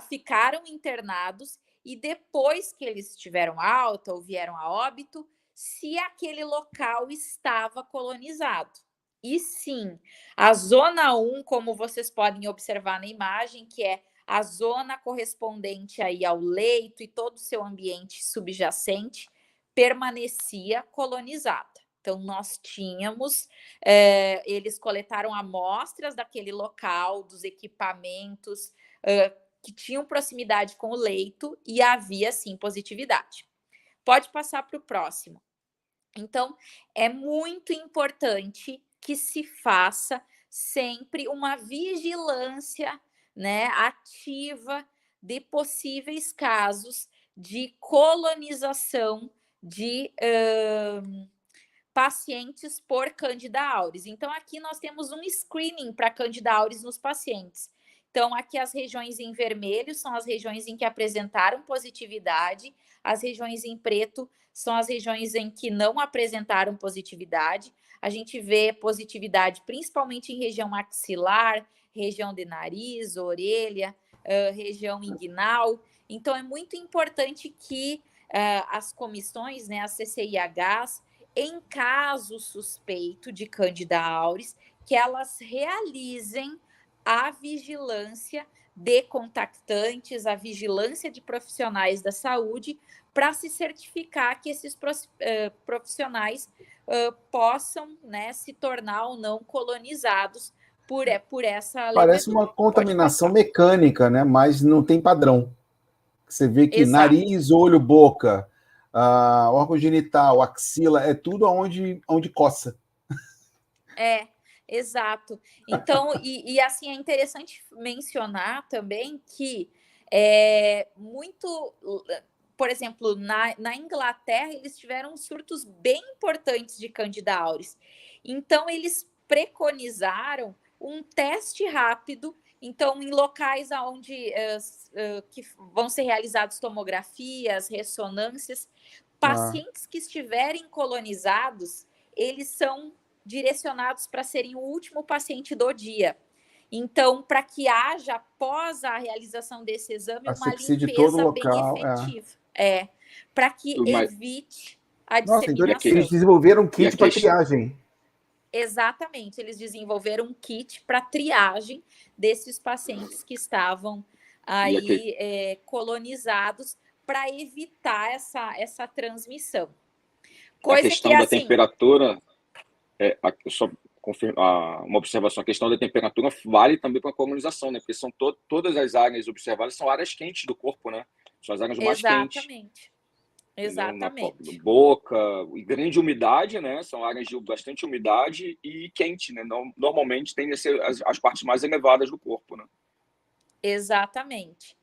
ficaram internados, e depois que eles tiveram alta ou vieram a óbito, se aquele local estava colonizado. E sim, a zona 1, como vocês podem observar na imagem, que é a zona correspondente aí ao leito e todo o seu ambiente subjacente, permanecia colonizada. Então, nós tínhamos, eles coletaram amostras daquele local, dos equipamentos que tinham proximidade com o leito e havia, sim, positividade. Pode passar para o próximo. Então, é muito importante que se faça sempre uma vigilância, né, ativa de possíveis casos de colonização de pacientes por Candida auris. Então, aqui nós temos um screening para Candida auris nos pacientes. Então, aqui as regiões em vermelho são as regiões em que apresentaram positividade, as regiões em preto são as regiões em que não apresentaram positividade. A gente vê positividade principalmente em região maxilar, região de nariz, orelha, região inguinal. Então, é muito importante que as comissões, né, as CCIHs, em caso suspeito de Candida auris, que elas realizem a vigilância de contactantes, a vigilância de profissionais da saúde, para se certificar que esses profissionais possam, né, se tornar ou não colonizados por essa levedura. Parece uma contaminação mecânica, né? Mas não tem padrão. Você vê que Exato. Nariz, olho, boca, órgão genital, axila, é tudo onde coça. Exato. Então, e assim, é interessante mencionar também que por exemplo, na Inglaterra, eles tiveram surtos bem importantes de Candida auris. Então, eles preconizaram um teste rápido. Então, em locais onde que vão ser realizadas tomografias, ressonâncias, pacientes que estiverem colonizados, eles são direcionados para serem o último paciente do dia. Então, para que haja, após a realização desse exame, uma limpeza bem efetiva. Para que evite a disseminação. Eles desenvolveram um kit para triagem. Exatamente, eles desenvolveram um kit para triagem desses pacientes que estavam aí colonizados, para evitar essa transmissão. A questão da temperatura, só uma observação, a questão da temperatura vale também para a colonização, né? Porque são todas as áreas observadas são áreas quentes do corpo, né? São as áreas mais quentes. Exatamente. Na boca, e grande umidade, né? São áreas de bastante umidade e quente, né? Normalmente tem as partes mais elevadas do corpo, né? Exatamente.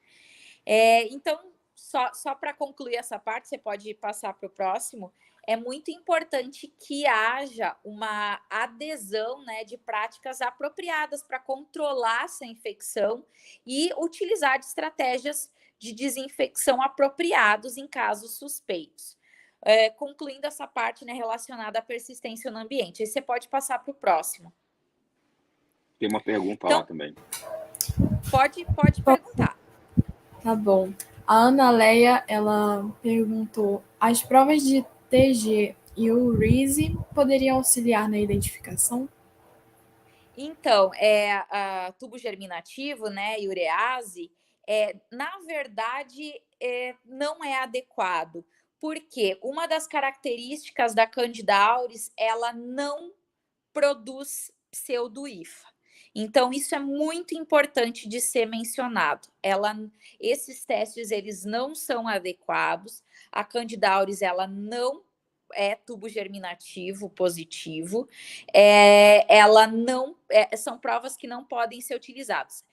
Então, só para concluir essa parte, você pode passar para o próximo. É muito importante que haja uma adesão, né, de práticas apropriadas para controlar essa infecção e utilizar de estratégias de desinfecção apropriados em casos suspeitos. Concluindo essa parte, né, relacionada à persistência no ambiente. Aí você pode passar para o próximo. Tem uma pergunta lá também. Pode perguntar. Tá bom. A Ana Leia, ela perguntou: as provas de TG e o RISE poderiam auxiliar na identificação? Então, tubo germinativo, né, e urease, na verdade, não é adequado, porque uma das características da Candida auris, ela não produz pseudo-IFA. Então, isso é muito importante de ser mencionado. Esses testes, eles não são adequados. A Candida auris, ela não é tubo germinativo positivo. Ela não... são provas que não podem ser utilizadas.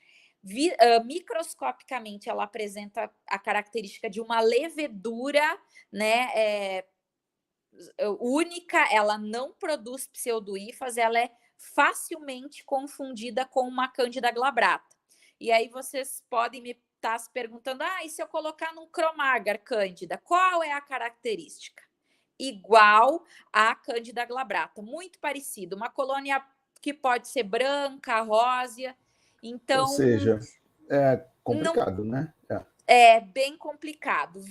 Microscopicamente, ela apresenta a característica de uma levedura, né, única, ela não produz pseudo-IFAs, ela é facilmente confundida com uma Candida glabrata. E aí vocês podem me estar se perguntando: e se eu colocar num cromagar Candida, qual é a característica? Igual à Candida glabrata, muito parecido, uma colônia que pode ser branca, rósea. Então, ou seja, é complicado, né? É bem complicado.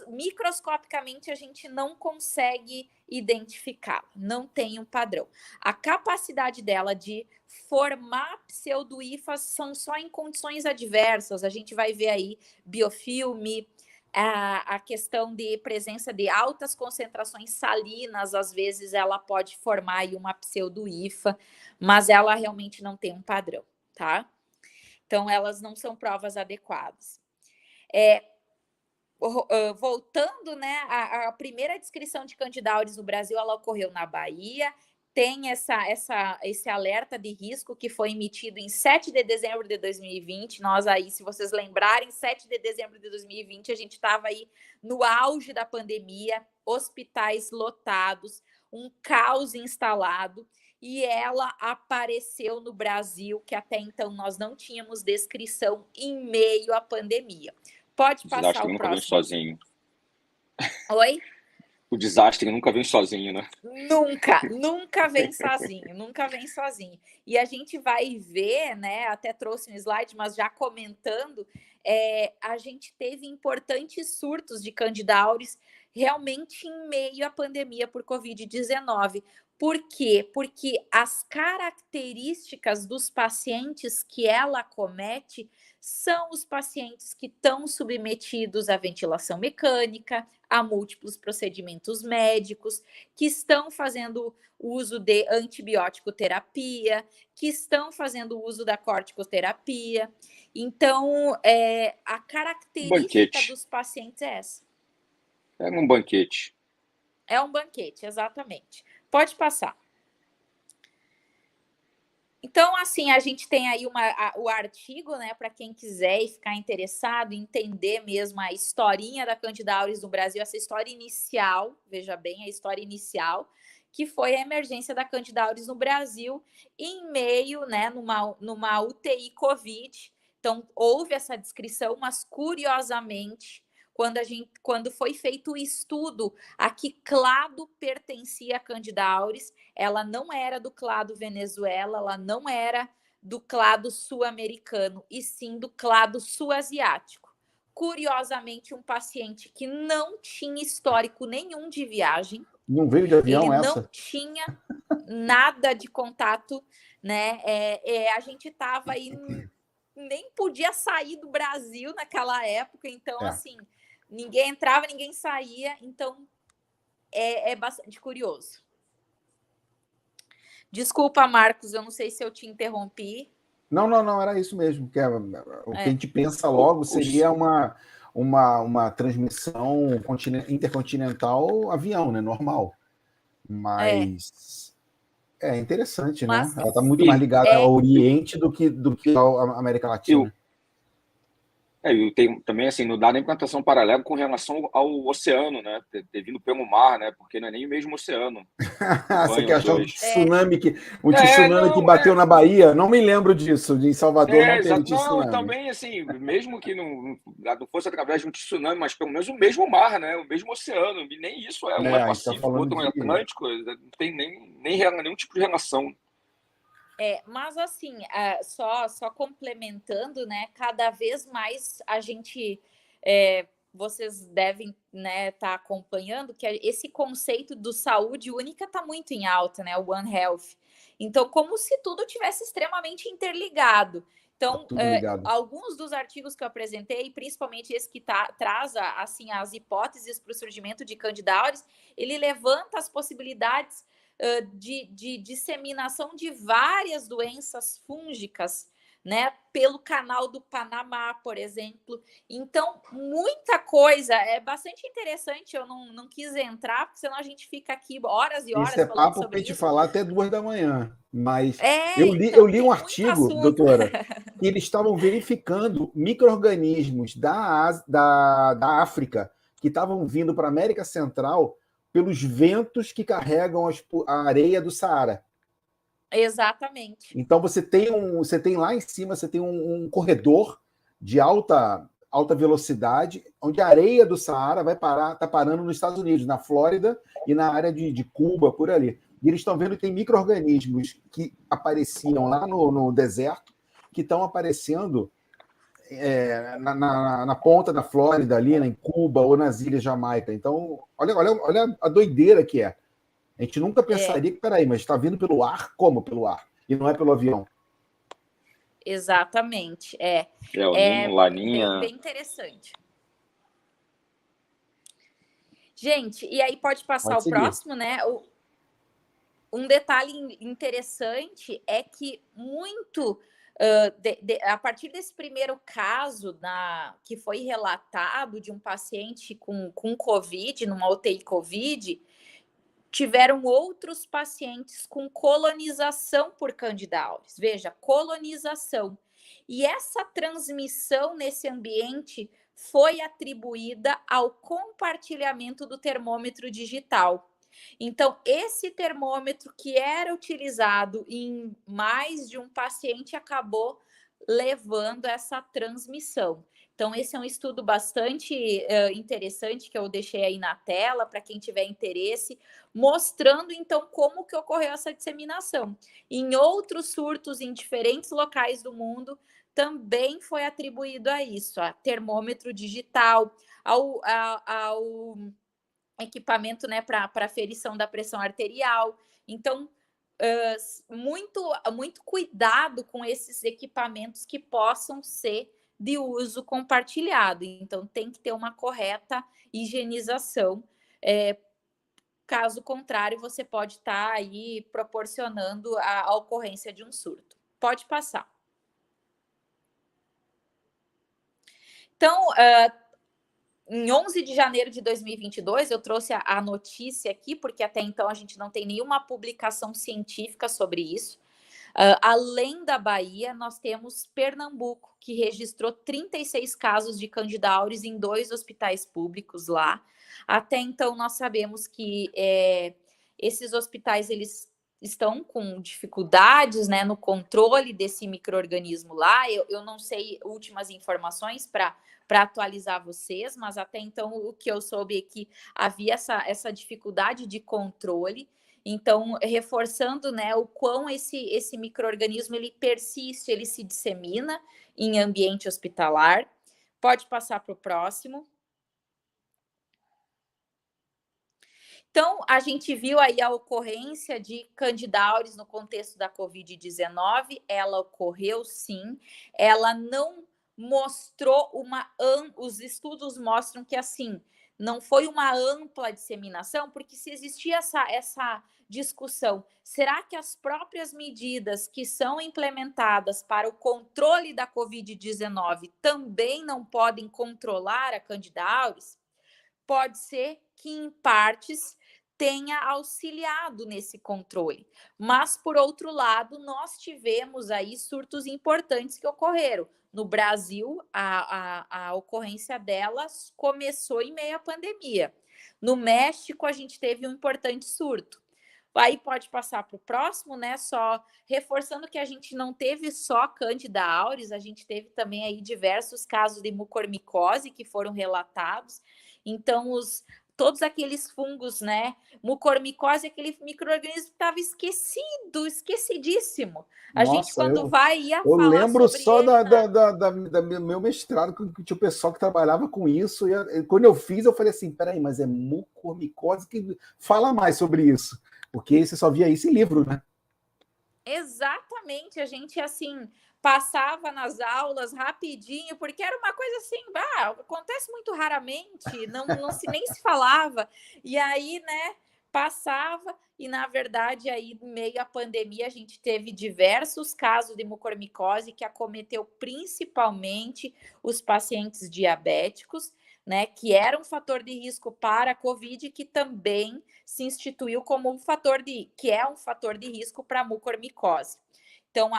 Microscopicamente, a gente não consegue identificar, não tem um padrão. A capacidade dela de formar pseudo-hifas são só em condições adversas. A gente vai ver aí biofilme, a questão de presença de altas concentrações salinas, às vezes ela pode formar aí uma pseudo-hifa, mas ela realmente não tem um padrão, tá? Então, elas não são provas adequadas. Voltando, né, a primeira descrição de Candida auris no Brasil, ela ocorreu na Bahia, tem esse alerta de risco que foi emitido em 7 de dezembro de 2020, nós aí, se vocês lembrarem, 7 de dezembro de 2020, a gente estava aí no auge da pandemia, hospitais lotados, um caos instalado, e ela apareceu no Brasil, que até então nós não tínhamos descrição em meio à pandemia. Pode passar desastre o nunca vem próximo. sozinho. Oi? O desastre nunca vem sozinho, né? Nunca vem sozinho, nunca vem sozinho. E a gente vai ver, né? Até trouxe um slide, mas já comentando, a gente teve importantes surtos de Candida auris realmente em meio à pandemia por Covid-19. Por quê? Porque as características dos pacientes que ela acomete são os pacientes que estão submetidos à ventilação mecânica, a múltiplos procedimentos médicos, que estão fazendo uso de antibiótico terapia, que estão fazendo uso da corticoterapia. Então, a característica dos pacientes é essa. É um banquete. É um banquete, exatamente. Pode passar. Então, assim, a gente tem aí o artigo, né, para quem quiser e ficar interessado em entender mesmo a historinha da Candida auris no Brasil, essa história inicial, veja bem, a história inicial, que foi a emergência da Candida auris no Brasil em meio, né, numa UTI Covid. Então, houve essa descrição, mas curiosamente, quando foi feito o estudo a que clado pertencia a Candida auris, ela não era do clado Venezuela, ela não era do clado sul-americano, e sim do clado sul-asiático. Curiosamente, um paciente que não tinha histórico nenhum de viagem. Não veio de avião ele essa? Não tinha nada de contato, né? A gente estava aí, nem podia sair do Brasil naquela época, então, assim, ninguém entrava, ninguém saía, então é bastante curioso. Desculpa, Marcos, eu não sei se eu te interrompi. Não, era isso mesmo. Que o que a gente pensa logo seria uma transmissão intercontinental avião, né? Normal. Mas é interessante, né? Ela está muito mais ligada ao Oriente do que à América Latina. Eu tenho também, assim, não dá nem plantação paralela com relação ao oceano, né? Ter vindo pelo mar, né? Porque não é nem o mesmo oceano. Você quer achar um tsunami que bateu na Bahia? Não me lembro disso. Em Salvador não teve tsunami. Também, assim, mesmo que não fosse através de um tsunami, mas pelo menos o mesmo mar, né? O mesmo oceano. E nem isso um é Pacífico, outro é Atlântico. Não tem nenhum tipo de relação. Mas assim, só complementando, né? Cada vez mais a gente, vocês devem, né, tá acompanhando que esse conceito do saúde única está muito em alta, né? O One Health. Então, como se tudo tivesse extremamente interligado. Então, alguns dos artigos que eu apresentei, principalmente esse que traz assim, as hipóteses para o surgimento de Candida auris, ele levanta as possibilidades de disseminação de várias doenças fúngicas, né, pelo canal do Panamá, por exemplo. Então, muita coisa, é bastante interessante, eu não quis entrar, porque senão a gente fica aqui horas e horas falando sobre isso. Papo para te falar até 2 da manhã, mas eu li um artigo, doutora, que eles estavam verificando micro-organismos da África que estavam vindo para a América Central pelos ventos que carregam a areia do Saara. Exatamente. Então você tem lá em cima, você tem um corredor de alta velocidade, onde a areia do Saara está parando nos Estados Unidos, na Flórida e na área de Cuba, por ali. E eles estão vendo que tem micro-organismos que apareciam lá no deserto, que estão aparecendo na ponta da Flórida, ali, em Cuba ou nas Ilhas Jamaica. Então, olha a doideira que é. A gente nunca pensaria que, peraí, mas está vindo pelo ar? Como pelo ar? E não é pelo avião. Exatamente, o Ninho, Laninha. bem interessante. Gente, e aí pode passar o próximo, né? Um detalhe interessante é que a partir desse primeiro caso que foi relatado de um paciente com Covid, numa UTI Covid, tiveram outros pacientes com colonização por Candida auris. Veja, colonização. E essa transmissão nesse ambiente foi atribuída ao compartilhamento do termômetro digital. Então, esse termômetro que era utilizado em mais de um paciente acabou levando essa transmissão. Então, esse é um estudo bastante interessante que eu deixei aí na tela para quem tiver interesse, mostrando, então, como que ocorreu essa disseminação. Em outros surtos em diferentes locais do mundo, também foi atribuído a isso, a termômetro digital, ao equipamento, né, para aferição da pressão arterial. Então, muito cuidado com esses equipamentos que possam ser de uso compartilhado. Então, tem que ter uma correta higienização. Caso contrário, você pode estar aí proporcionando a ocorrência de um surto. Pode passar. Então, em 11 de janeiro de 2022, eu trouxe a notícia aqui, porque até então a gente não tem nenhuma publicação científica sobre isso. Além da Bahia, nós temos Pernambuco, que registrou 36 casos de Candida auris em 2 hospitais públicos lá. Até então, nós sabemos que esses hospitais eles estão com dificuldades, né, no controle desse micro-organismo lá. Eu não sei últimas informações para atualizar vocês, mas até então o que eu soube é que havia essa dificuldade de controle. Então, reforçando, né, o quão esse micro-organismo ele persiste, ele se dissemina em ambiente hospitalar. Pode passar para o próximo. Então, a gente viu aí a ocorrência de Candida auris no contexto da Covid-19. Ela ocorreu, sim. Ela não mostrou os estudos mostram que, assim, não foi uma ampla disseminação, porque se existia essa discussão, será que as próprias medidas que são implementadas para o controle da Covid-19 também não podem controlar a Candida auris? Pode ser que, em partes, tenha auxiliado nesse controle. Mas, por outro lado, nós tivemos aí surtos importantes que ocorreram. No Brasil, a ocorrência delas começou em meio à pandemia. No México, a gente teve um importante surto. Aí pode passar para o próximo, né? Só reforçando que a gente não teve só Candida auris, a gente teve também aí diversos casos de mucormicose que foram relatados. Então, todos aqueles fungos, né? Mucormicose, aquele micro-organismo que estava esquecidíssimo. A gente, quando ia falar sobre eu lembro só ele, do meu mestrado, que tinha o pessoal que trabalhava com isso, e quando eu fiz, eu falei assim, peraí, mas é mucormicose? Que fala mais sobre isso, porque você só via isso em livro, né? Exatamente, a gente, assim, passava nas aulas rapidinho, porque era uma coisa assim, acontece muito raramente, nem se falava, e aí, né, passava, e na verdade, aí, no meio à pandemia, a gente teve diversos casos de mucormicose que acometeu principalmente os pacientes diabéticos, né, que era um fator de risco para a Covid, que também se instituiu como um fator que é um fator de risco para a mucormicose. Então,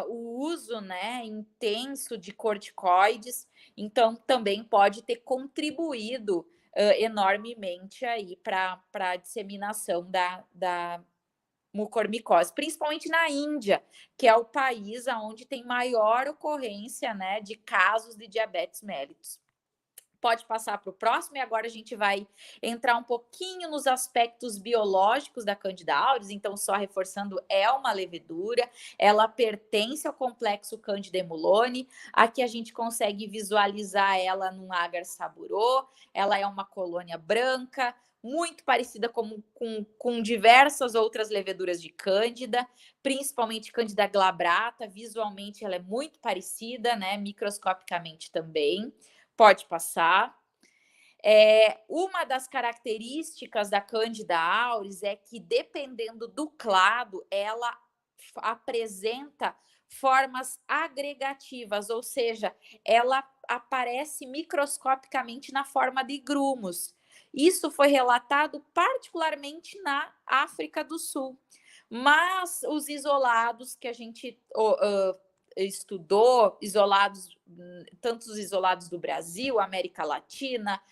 o uso, né, intenso de corticoides, então, também pode ter contribuído enormemente aí para a disseminação da mucormicose, principalmente na Índia, que é o país onde tem maior ocorrência, né, de casos de diabetes mellitus. Pode passar para o próximo, e agora a gente vai entrar um pouquinho nos aspectos biológicos da Candida auris. Então, só reforçando, é uma levedura, ela pertence ao complexo Candida emulone. Aqui a gente consegue visualizar ela num agar saburô, ela é uma colônia branca, muito parecida com diversas outras leveduras de Cândida, principalmente Cândida glabrata. Visualmente ela é muito parecida, né? Microscopicamente também. Pode passar. Uma das características da Candida auris é que, dependendo do clado, ela apresenta formas agregativas, ou seja, ela aparece microscopicamente na forma de grumos. Isso foi relatado particularmente na África do Sul. Mas os isolados que a gente estudou, tanto os isolados do Brasil, América Latina,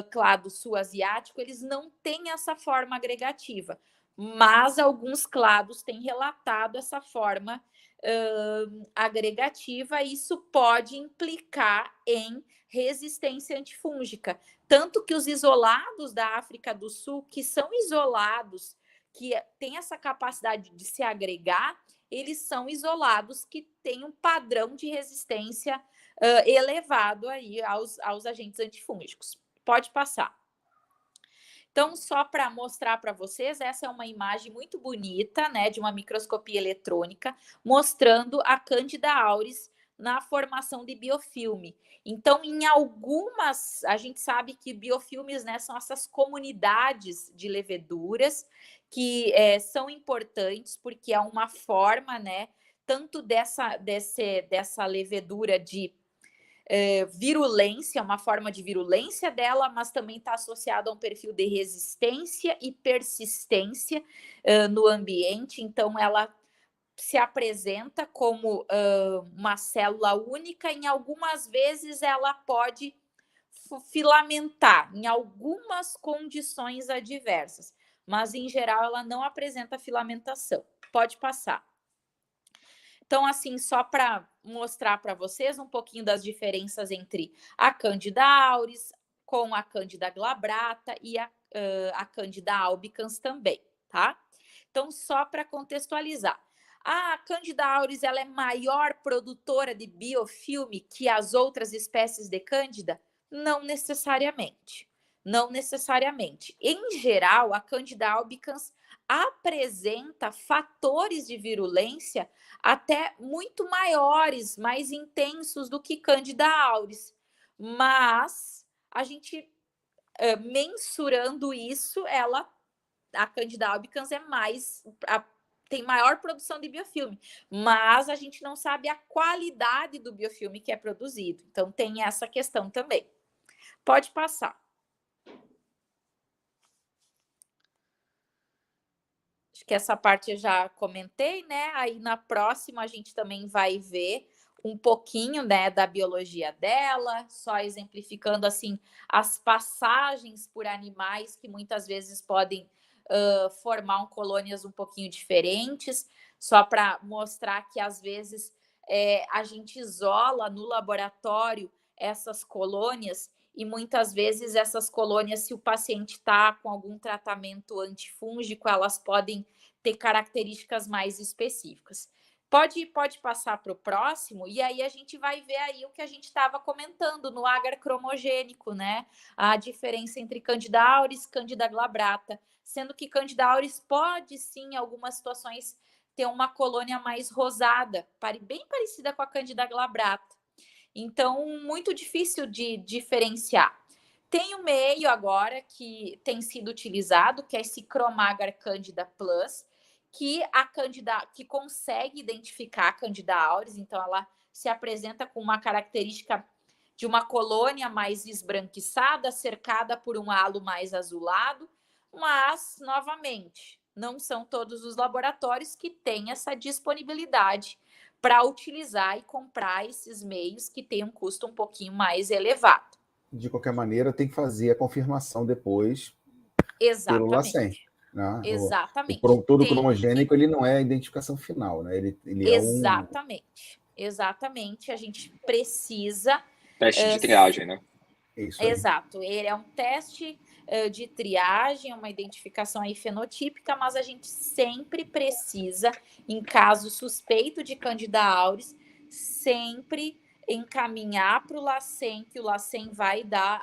clado sul-asiático, eles não têm essa forma agregativa, mas alguns clados têm relatado essa forma agregativa, e isso pode implicar em resistência antifúngica. Tanto que os isolados da África do Sul, que são isolados, que têm essa capacidade de se agregar, eles são isolados que têm um padrão de resistência elevado aí aos agentes antifúngicos. Pode passar. Então, só para mostrar para vocês, essa é uma imagem muito bonita, né, de uma microscopia eletrônica, mostrando a Candida auris na formação de biofilme. Então, em algumas, a gente sabe que biofilmes, né, são essas comunidades de leveduras que são importantes, porque é uma forma, né, tanto dessa levedura de virulência, uma forma de virulência dela, mas também está associado a um perfil de resistência e persistência no ambiente. Então, ela se apresenta como uma célula única. Em algumas vezes ela pode filamentar em algumas condições adversas, mas em geral ela não apresenta filamentação. Pode passar. Então, assim, só para mostrar para vocês um pouquinho das diferenças entre a Candida auris com a Candida glabrata e a Candida albicans também, tá? Então, só para contextualizar. A Candida auris, ela é maior produtora de biofilme que as outras espécies de Cândida? Não necessariamente. Não necessariamente. Em geral, a Candida albicans apresenta fatores de virulência até muito maiores, mais intensos do que Candida auris. Mas a gente, mensurando isso, a Candida albicans tem maior produção de biofilme, mas a gente não sabe a qualidade do biofilme que é produzido. Então, tem essa questão também. Pode passar. Acho que essa parte eu já comentei, né? Aí na próxima a gente também vai ver um pouquinho, né, da biologia dela, só exemplificando assim as passagens por animais que muitas vezes podem formar colônias um pouquinho diferentes, só para mostrar que às vezes a gente isola no laboratório essas colônias, e muitas vezes essas colônias, se o paciente está com algum tratamento antifúngico, elas podem ter características mais específicas. Pode passar para o próximo, e aí a gente vai ver aí o que a gente estava comentando no agar cromogênico, né? A diferença entre Candida auris e Candida glabrata, sendo que Candida auris pode sim, em algumas situações, ter uma colônia mais rosada, bem parecida com a Candida glabrata. Então, muito difícil de diferenciar. Tem um meio agora que tem sido utilizado, que é esse Chromagar Candida Plus, que consegue identificar a Candida auris. Então, ela se apresenta com uma característica de uma colônia mais esbranquiçada, cercada por um halo mais azulado, mas, novamente, não são todos os laboratórios que têm essa disponibilidade para utilizar e comprar esses meios que têm um custo um pouquinho mais elevado. De qualquer maneira, tem que fazer a confirmação depois pelo LACEN. Né? Exatamente. Todo cromogênico, ele não é a identificação final, né? Ele exatamente. Exatamente. A gente precisa... Teste de triagem, né? Isso aí. Exato, ele é um teste de triagem, uma identificação aí fenotípica, mas a gente sempre precisa, em caso suspeito de Candida auris, sempre encaminhar para o LACEN, que o LACEN vai dar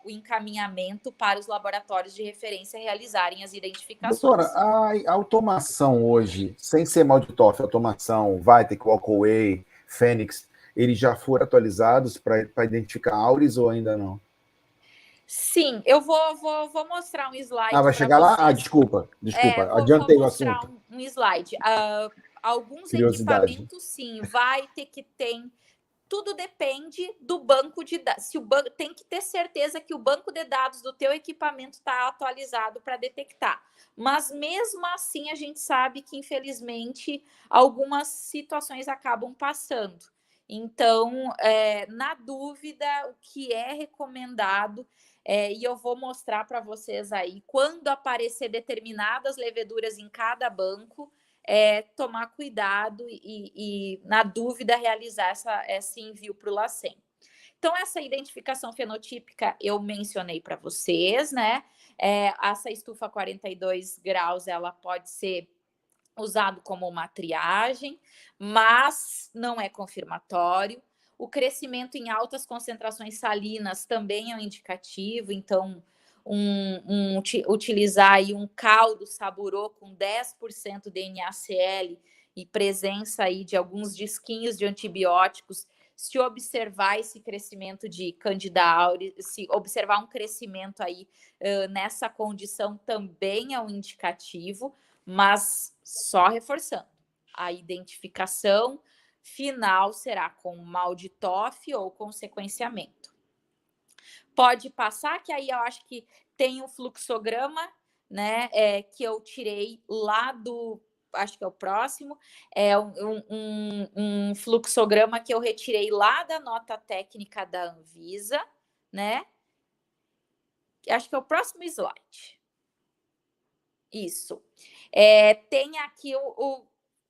o encaminhamento para os laboratórios de referência realizarem as identificações. Doutora, a automação hoje, sem ser MALDI-TOF, automação, Vitek, Walkaway, Fênix, eles já foram atualizados para identificar auris ou ainda não? Sim, eu vou mostrar um slide. Vai chegar lá? Vocês. Desculpa, adiantei o assunto. Um slide. Alguns Curiosidade. equipamentos, sim, vai ter que ter. Tudo depende do banco de dados. Tem que ter certeza que o banco de dados do teu equipamento está atualizado para detectar. Mas mesmo assim, a gente sabe que, infelizmente, algumas situações acabam passando. Então, na dúvida, o que é recomendado, e eu vou mostrar para vocês aí, quando aparecer determinadas leveduras em cada banco, tomar cuidado e, na dúvida, realizar esse envio para o LACEN. Então, essa identificação fenotípica eu mencionei para vocês, né? Essa estufa 42 graus, ela pode ser usado como uma triagem, mas não é confirmatório. O crescimento em altas concentrações salinas também é um indicativo, então utilizar aí um caldo saburô com 10% de NaCl e presença aí de alguns disquinhos de antibióticos, se observar esse crescimento de Candida auris, se observar um crescimento aí nessa condição também é um indicativo, mas só reforçando, a identificação final será com MALDI-TOF ou com sequenciamento. Pode passar, que aí eu acho que tem um fluxograma, né, que eu tirei lá do, acho que é o próximo, um fluxograma que eu retirei lá da nota técnica da Anvisa, né, acho que é o próximo slide. Isso. Tem aqui o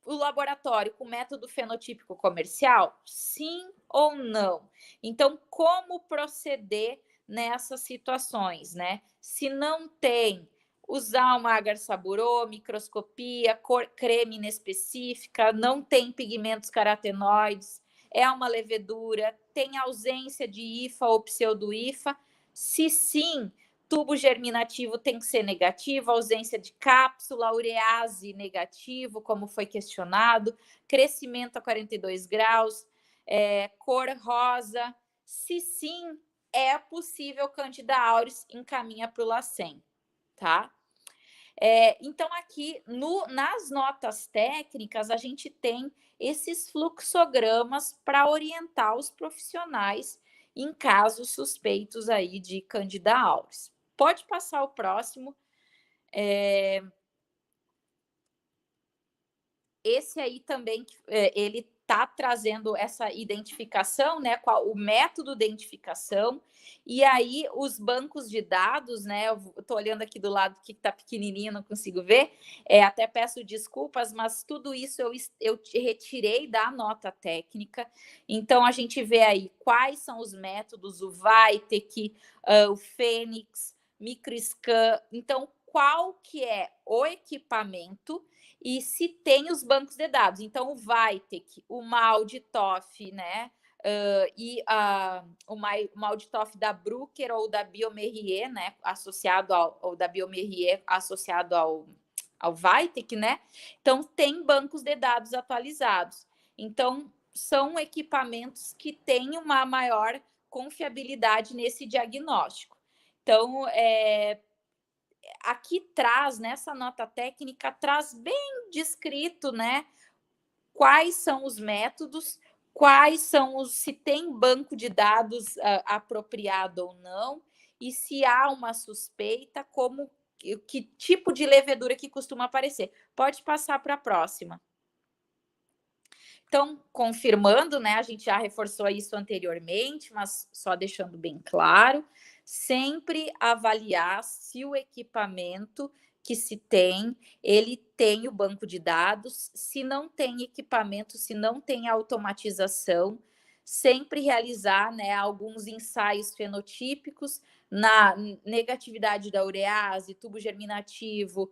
laboratório com método fenotípico comercial? Sim ou não? Então, como proceder nessas situações, né? Se não tem, usar uma agar saburô, microscopia, creme inespecífica, não tem pigmentos carotenoides, é uma levedura, tem ausência de IFA ou pseudo-IFA? Se sim, tubo germinativo tem que ser negativo, ausência de cápsula, urease negativo, como foi questionado, crescimento a 42 graus, cor rosa. Se sim, é possível Candida auris, encaminha para o LACEN, tá? Então, aqui nas notas técnicas, a gente tem esses fluxogramas para orientar os profissionais em casos suspeitos aí de Candida auris. Pode passar o próximo. Esse aí também, ele está trazendo essa identificação, né? O método de identificação, e aí os bancos de dados, né? Eu estou olhando aqui do lado que está pequenininho, não consigo ver, até peço desculpas, mas tudo isso eu retirei da nota técnica. Então, a gente vê aí quais são os métodos, o Vitek, o Fênix, Microscan. Então, qual que é o equipamento e se tem os bancos de dados. Então, o Vitek, o MALDI-TOF, né? E o MALDI-TOF da Bruker ou da Biomerrier, né? Associado ou da Biomerrier associado ao Vitek, né? Então, tem bancos de dados atualizados. Então, são equipamentos que têm uma maior confiabilidade nesse diagnóstico. Então, aqui traz, nessa nota técnica, traz bem descrito, né, quais são os métodos, se tem banco de dados apropriado ou não, e se há uma suspeita, que tipo de levedura que costuma aparecer. Pode passar para a próxima. Então, confirmando, né, a gente já reforçou isso anteriormente, mas só deixando bem claro, sempre avaliar se o equipamento que se tem, ele tem o banco de dados, se não tem equipamento, se não tem automatização, sempre realizar, né, alguns ensaios fenotípicos na negatividade da urease, tubo germinativo,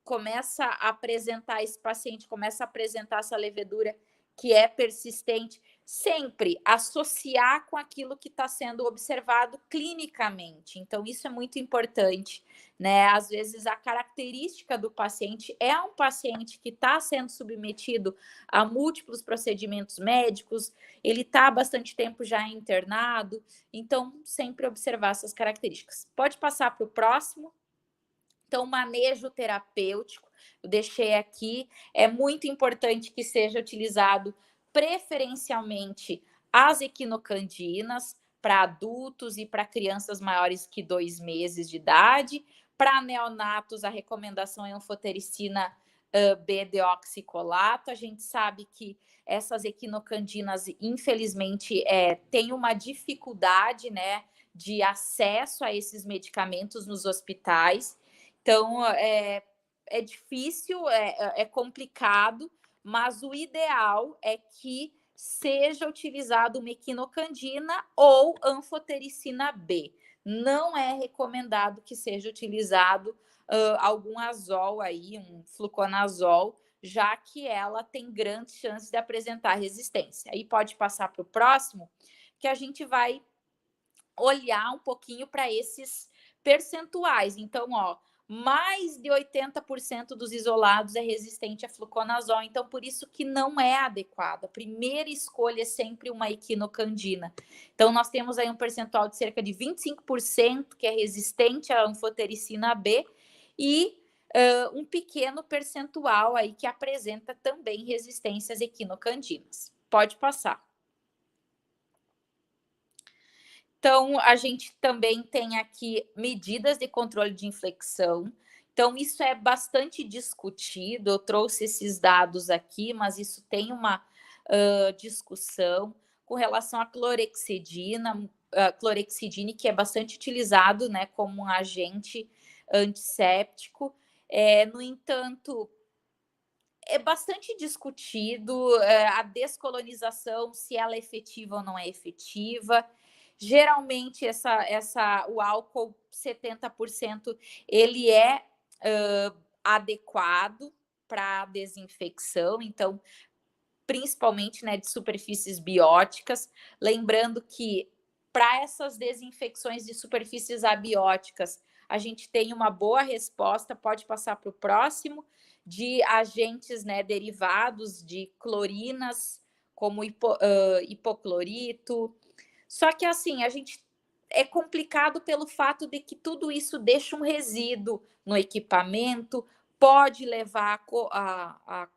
começa a apresentar, esse paciente começa a apresentar essa levedura que é persistente, sempre associar com aquilo que está sendo observado clinicamente. Então, isso é muito importante, né? Às vezes, a característica do paciente é um paciente que está sendo submetido a múltiplos procedimentos médicos, ele está há bastante tempo já internado, então, sempre observar essas características. Pode passar para o próximo. Então, manejo terapêutico, eu deixei aqui, é muito importante que seja utilizado preferencialmente as equinocandinas para adultos e para crianças maiores que 2 meses de idade. Para neonatos, a recomendação é anfotericina B-deoxicolato. A gente sabe que essas equinocandinas, infelizmente, têm uma dificuldade, né, de acesso a esses medicamentos nos hospitais. Então, é difícil, é complicado, mas o ideal é que seja utilizado uma equinocandina ou anfotericina B. Não é recomendado que seja utilizado algum azol aí, um fluconazol, já que ela tem grandes chances de apresentar resistência. Aí pode passar para o próximo, que a gente vai olhar um pouquinho para esses percentuais. Então, mais de 80% dos isolados é resistente a fluconazol, então por isso que não é adequado. A primeira escolha é sempre uma equinocandina. Então nós temos aí um percentual de cerca de 25% que é resistente à anfotericina B e um pequeno percentual aí que apresenta também resistência às equinocandinas. Pode passar. Então, a gente também tem aqui medidas de controle de infecção. Então, isso é bastante discutido. Eu trouxe esses dados aqui, mas isso tem uma discussão com relação à clorexidina, que é bastante utilizado, né, como um agente antisséptico. No entanto, é bastante discutido a descolonização, se ela é efetiva ou não é efetiva. Geralmente, o álcool 70%, ele é adequado para desinfecção, então, principalmente, né, de superfícies bióticas. Lembrando que, para essas desinfecções de superfícies abióticas, a gente tem uma boa resposta, pode passar para o próximo, de agentes, né, derivados de clorinas, como hipoclorito. Só que, assim, a gente é complicado pelo fato de que tudo isso deixa um resíduo no equipamento, pode levar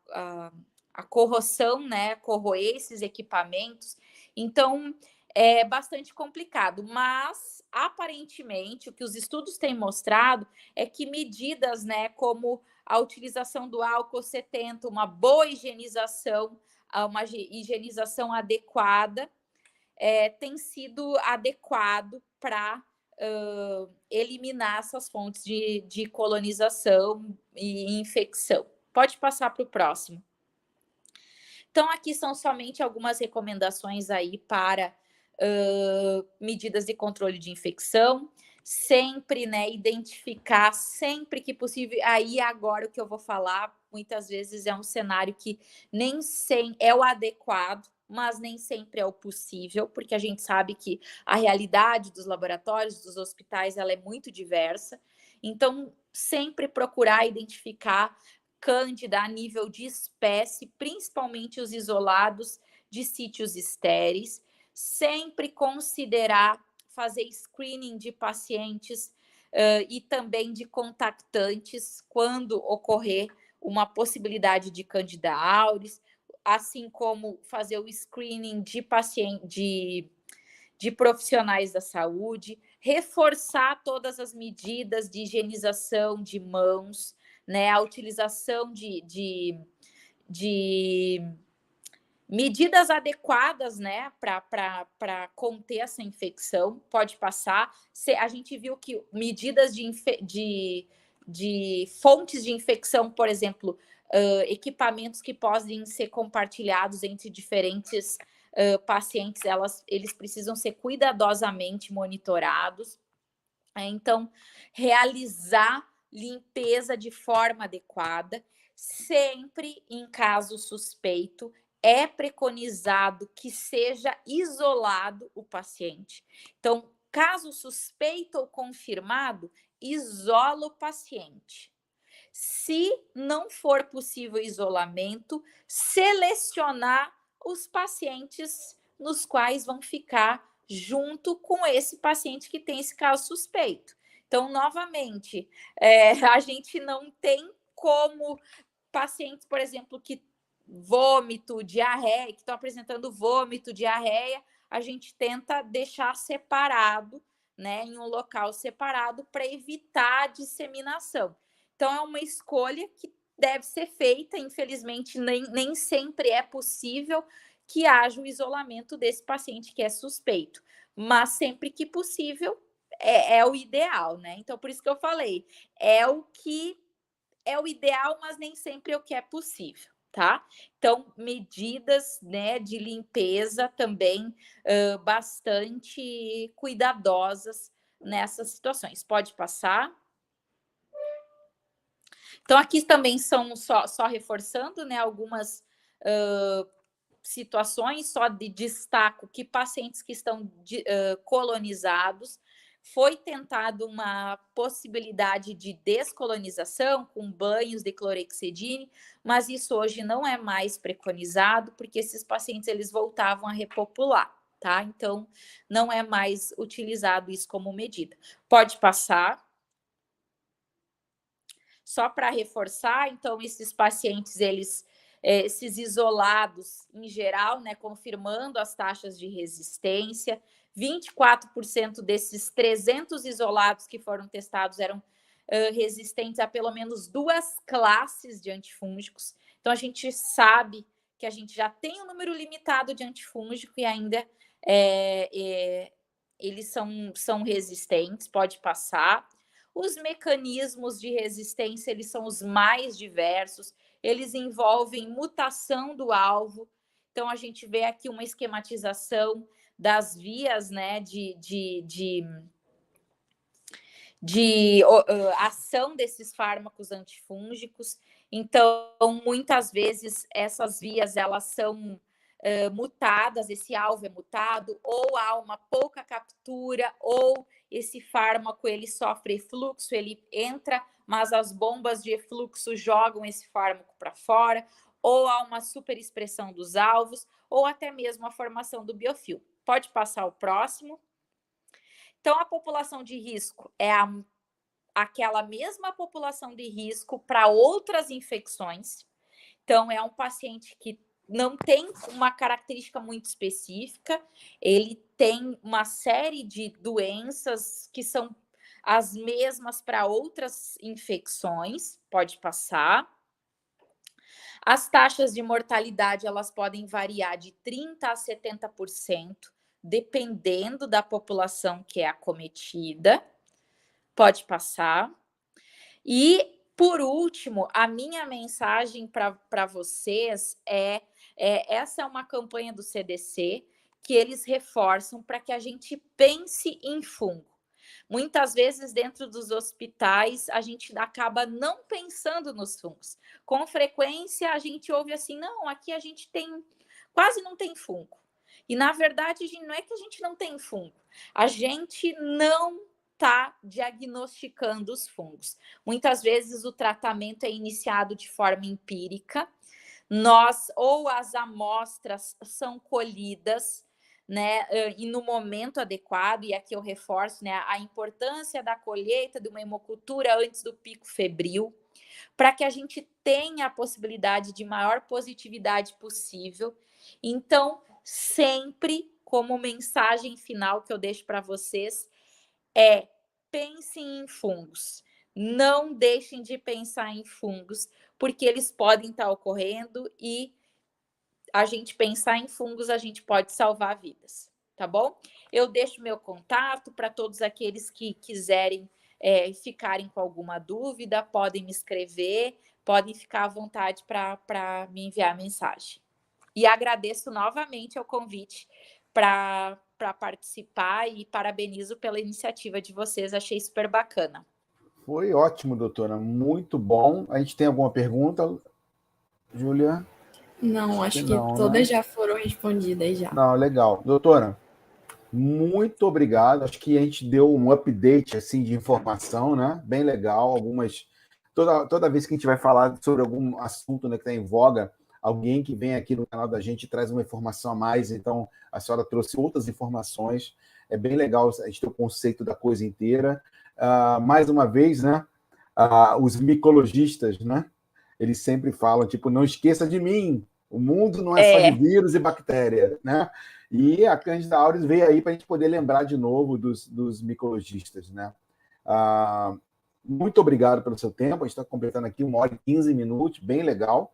a corrosão, né, corroer esses equipamentos. Então, é bastante complicado, mas aparentemente o que os estudos têm mostrado é que medidas, né, como a utilização do álcool 70, uma boa higienização, uma higienização adequada, tem sido adequado para eliminar essas fontes de colonização e infecção. Pode passar para o próximo. Então, aqui são somente algumas recomendações aí para medidas de controle de infecção. Sempre, né, identificar, sempre que possível. Aí, agora, o que eu vou falar, muitas vezes é um cenário que nem sempre é o adequado, mas nem sempre é o possível, porque a gente sabe que a realidade dos laboratórios, dos hospitais, ela é muito diversa. Então, sempre procurar identificar cândida a nível de espécie, principalmente os isolados de sítios estéreis, sempre considerar fazer screening de pacientes e também de contactantes quando ocorrer uma possibilidade de Candida auris, assim como fazer o screening de de profissionais da saúde, reforçar todas as medidas de higienização de mãos, né, a utilização de medidas adequadas, né, para conter essa infecção. Pode passar. A gente viu que medidas de fontes de infecção, por exemplo, equipamentos que podem ser compartilhados entre diferentes pacientes, eles precisam ser cuidadosamente monitorados. Então, realizar limpeza de forma adequada, sempre em caso suspeito, é preconizado que seja isolado o paciente. Então, caso suspeito ou confirmado, isola o paciente. Se não for possível isolamento, selecionar os pacientes nos quais vão ficar junto com esse paciente que tem esse caso suspeito. Então, novamente, a gente não tem como pacientes, por exemplo, que vômito, diarreia, que estão apresentando vômito, diarreia, a gente tenta deixar separado, né, em um local separado para evitar a disseminação. Então, é uma escolha que deve ser feita, infelizmente, nem sempre é possível que haja o isolamento desse paciente que é suspeito, mas sempre que possível é o ideal, né? Então, por isso que eu falei, é o ideal, mas nem sempre é o que é possível, tá? Então, medidas, né, de limpeza também bastante cuidadosas nessas situações. Pode passar. Então, aqui também são, só reforçando, né, algumas situações, só de destaco que pacientes que estão colonizados, foi tentado uma possibilidade de descolonização com banhos de clorexidine, mas isso hoje não é mais preconizado, porque esses pacientes eles voltavam a repopular, tá? Então, não é mais utilizado isso como medida. Pode passar. Só para reforçar, então, esses pacientes, esses isolados, em geral, né, confirmando as taxas de resistência, 24% desses 300 isolados que foram testados eram resistentes a pelo menos 2 classes de antifúngicos. Então, a gente sabe que a gente já tem um número limitado de antifúngico e ainda eles são resistentes, pode passar. Os mecanismos de resistência, eles são os mais diversos, eles envolvem mutação do alvo. Então, a gente vê aqui uma esquematização das vias, né, de ação desses fármacos antifúngicos. Então, muitas vezes, essas vias, elas são mutadas, esse alvo é mutado, ou há uma pouca captura, ou esse fármaco ele sofre efluxo, ele entra, mas as bombas de efluxo jogam esse fármaco para fora, ou há uma superexpressão dos alvos, ou até mesmo a formação do biofilme. Pode passar o próximo. Então, a população de risco é aquela mesma população de risco para outras infecções. Então, é um paciente que não tem uma característica muito específica, ele tem uma série de doenças que são as mesmas para outras infecções, pode passar. As taxas de mortalidade, elas podem variar de 30% a 70%, dependendo da população que é acometida. Pode passar. E, por último, a minha mensagem para vocês essa é uma campanha do CDC que eles reforçam para que a gente pense em fungo. Muitas vezes, dentro dos hospitais, a gente acaba não pensando nos fungos. Com frequência, a gente ouve assim, não, aqui a gente quase não tem fungo. E, na verdade, não é que a gente não tem fungo, a gente não está diagnosticando os fungos. Muitas vezes o tratamento é iniciado de forma empírica, ou as amostras são colhidas, né, e no momento adequado, e aqui eu reforço, né, a importância da colheita de uma hemocultura antes do pico febril, para que a gente tenha a possibilidade de maior positividade possível. Então, sempre como mensagem final que eu deixo para vocês pensem em fungos. Não deixem de pensar em fungos, porque eles podem estar ocorrendo e a gente pensar em fungos, a gente pode salvar vidas, tá bom? Eu deixo meu contato para todos aqueles que quiserem ficarem com alguma dúvida, podem me escrever, podem ficar à vontade para me enviar mensagem. E agradeço novamente o convite para participar e parabenizo pela iniciativa de vocês, achei super bacana. Foi ótimo, doutora, muito bom. A gente tem alguma pergunta, Júlia? Não, acho que não, todas né? já foram respondidas já. Não, legal. Doutora, muito obrigado. Acho que a gente deu um update assim de informação, né? Bem legal. Algumas toda vez que a gente vai falar sobre algum assunto, né, que está em voga, alguém que vem aqui no canal da gente traz uma informação a mais. Então, a senhora trouxe outras informações. É bem legal a gente ter o conceito da coisa inteira. Mais uma vez, né? Os micologistas, né? Eles sempre falam, tipo, não esqueça de mim. O mundo não é só de vírus e bactéria, né? E a Candida auris veio aí para a gente poder lembrar de novo dos micologistas, né? Muito obrigado pelo seu tempo. A gente está completando aqui 1 hora e 15 minutos, bem legal.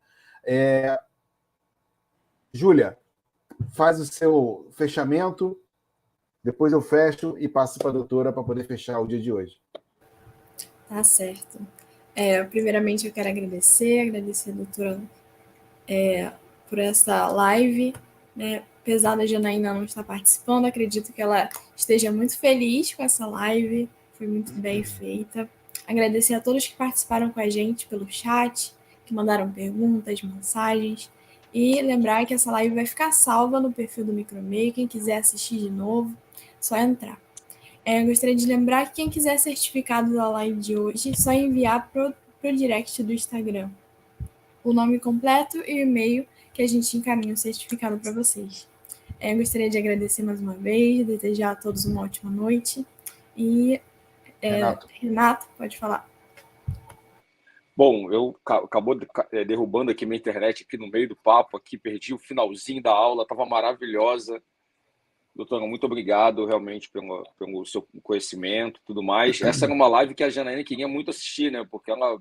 Júlia, faz o seu fechamento, depois eu fecho e passo para a doutora para poder fechar o dia de hoje. Tá certo. Primeiramente, eu quero agradecer a doutora por essa live, né? Apesar da Janaína não estar participando, acredito que ela esteja muito feliz com essa live, foi muito bem feita. Agradecer a todos que participaram com a gente pelo chat, que mandaram perguntas, mensagens, e lembrar que essa live vai ficar salva no perfil do Micromeio, quem quiser assistir de novo, só entrar. Gostaria de lembrar que quem quiser certificado da live de hoje, só enviar pro direct do Instagram o nome completo e o e-mail que a gente encaminha o certificado para vocês. Gostaria de agradecer mais uma vez, desejar a todos uma ótima noite. E, Renato, pode falar. Bom, eu acabou derrubando aqui minha internet aqui no meio do papo, aqui perdi o finalzinho da aula, estava maravilhosa. Doutora, muito obrigado realmente pelo seu conhecimento e tudo mais. Essa era uma live que a Janaína queria muito assistir, né? Porque ela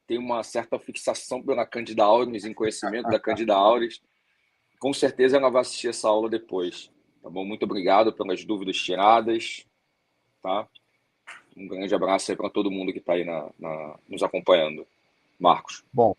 tem uma certa fixação pela Candida auris, em conhecimento da Candida auris. Com certeza ela vai assistir essa aula depois. Tá bom? Muito obrigado pelas dúvidas tiradas. Tá? Um grande abraço aí para todo mundo que está aí nos acompanhando. Marcos. Bom,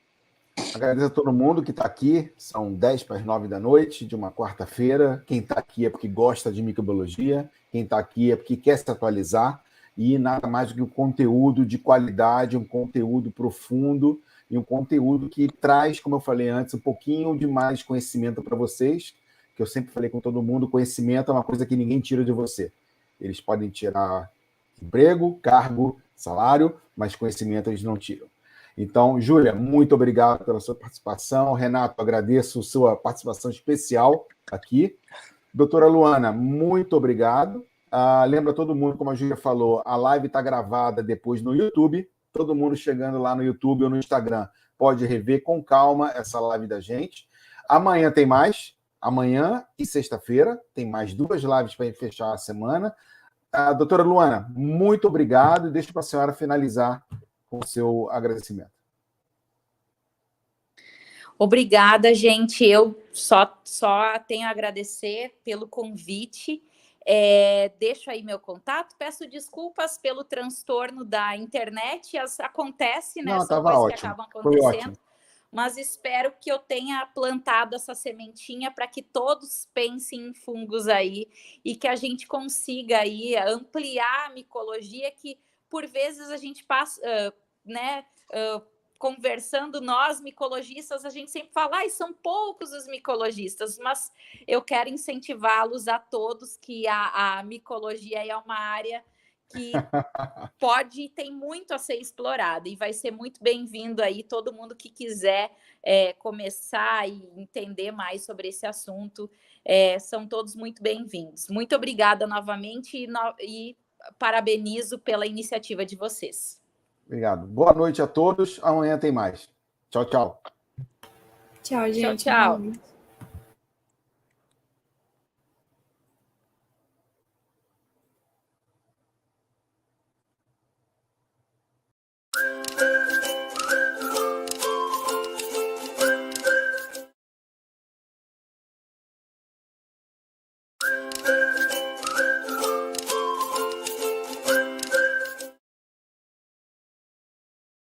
agradeço a todo mundo que está aqui. São 10:50 da noite de uma quarta-feira. Quem está aqui é porque gosta de microbiologia. Quem está aqui é porque quer se atualizar. E nada mais do que um conteúdo de qualidade, um conteúdo profundo e um conteúdo que traz, como eu falei antes, um pouquinho de mais conhecimento para vocês, que eu sempre falei com todo mundo, conhecimento é uma coisa que ninguém tira de você. Eles podem tirar emprego, cargo, salário, mas conhecimento eles não tiram. Então, Júlia, muito obrigado pela sua participação. Renato, agradeço sua participação especial aqui. Doutora Luana, muito obrigado. Lembra todo mundo, como a Júlia falou, a live está gravada depois no YouTube. Todo mundo chegando lá no YouTube ou no Instagram pode rever com calma essa live da gente. Amanhã tem mais. Amanhã e sexta-feira tem mais 2 lives para fechar a semana. Doutora Luana, muito obrigado. Deixo para a senhora finalizar com o seu agradecimento. Obrigada, gente. Eu só tenho a agradecer pelo convite. Deixo aí meu contato. Peço desculpas pelo transtorno da internet. Acontece, né? Não, são coisas ótimo. que acabam Foi acontecendo. ótimo. Mas espero que eu tenha plantado essa sementinha para que todos pensem em fungos aí e que a gente consiga aí ampliar a micologia, que por vezes a gente passa, conversando, nós micologistas, a gente sempre fala, são poucos os micologistas, mas eu quero incentivá-los a todos que a micologia é uma área que tem muito a ser explorada e vai ser muito bem-vindo aí todo mundo que quiser começar e entender mais sobre esse assunto, são todos muito bem-vindos. Muito obrigada novamente e parabenizo pela iniciativa de vocês. Obrigado. Boa noite a todos. Amanhã tem mais. Tchau, tchau. Tchau, gente. Tchau, tchau.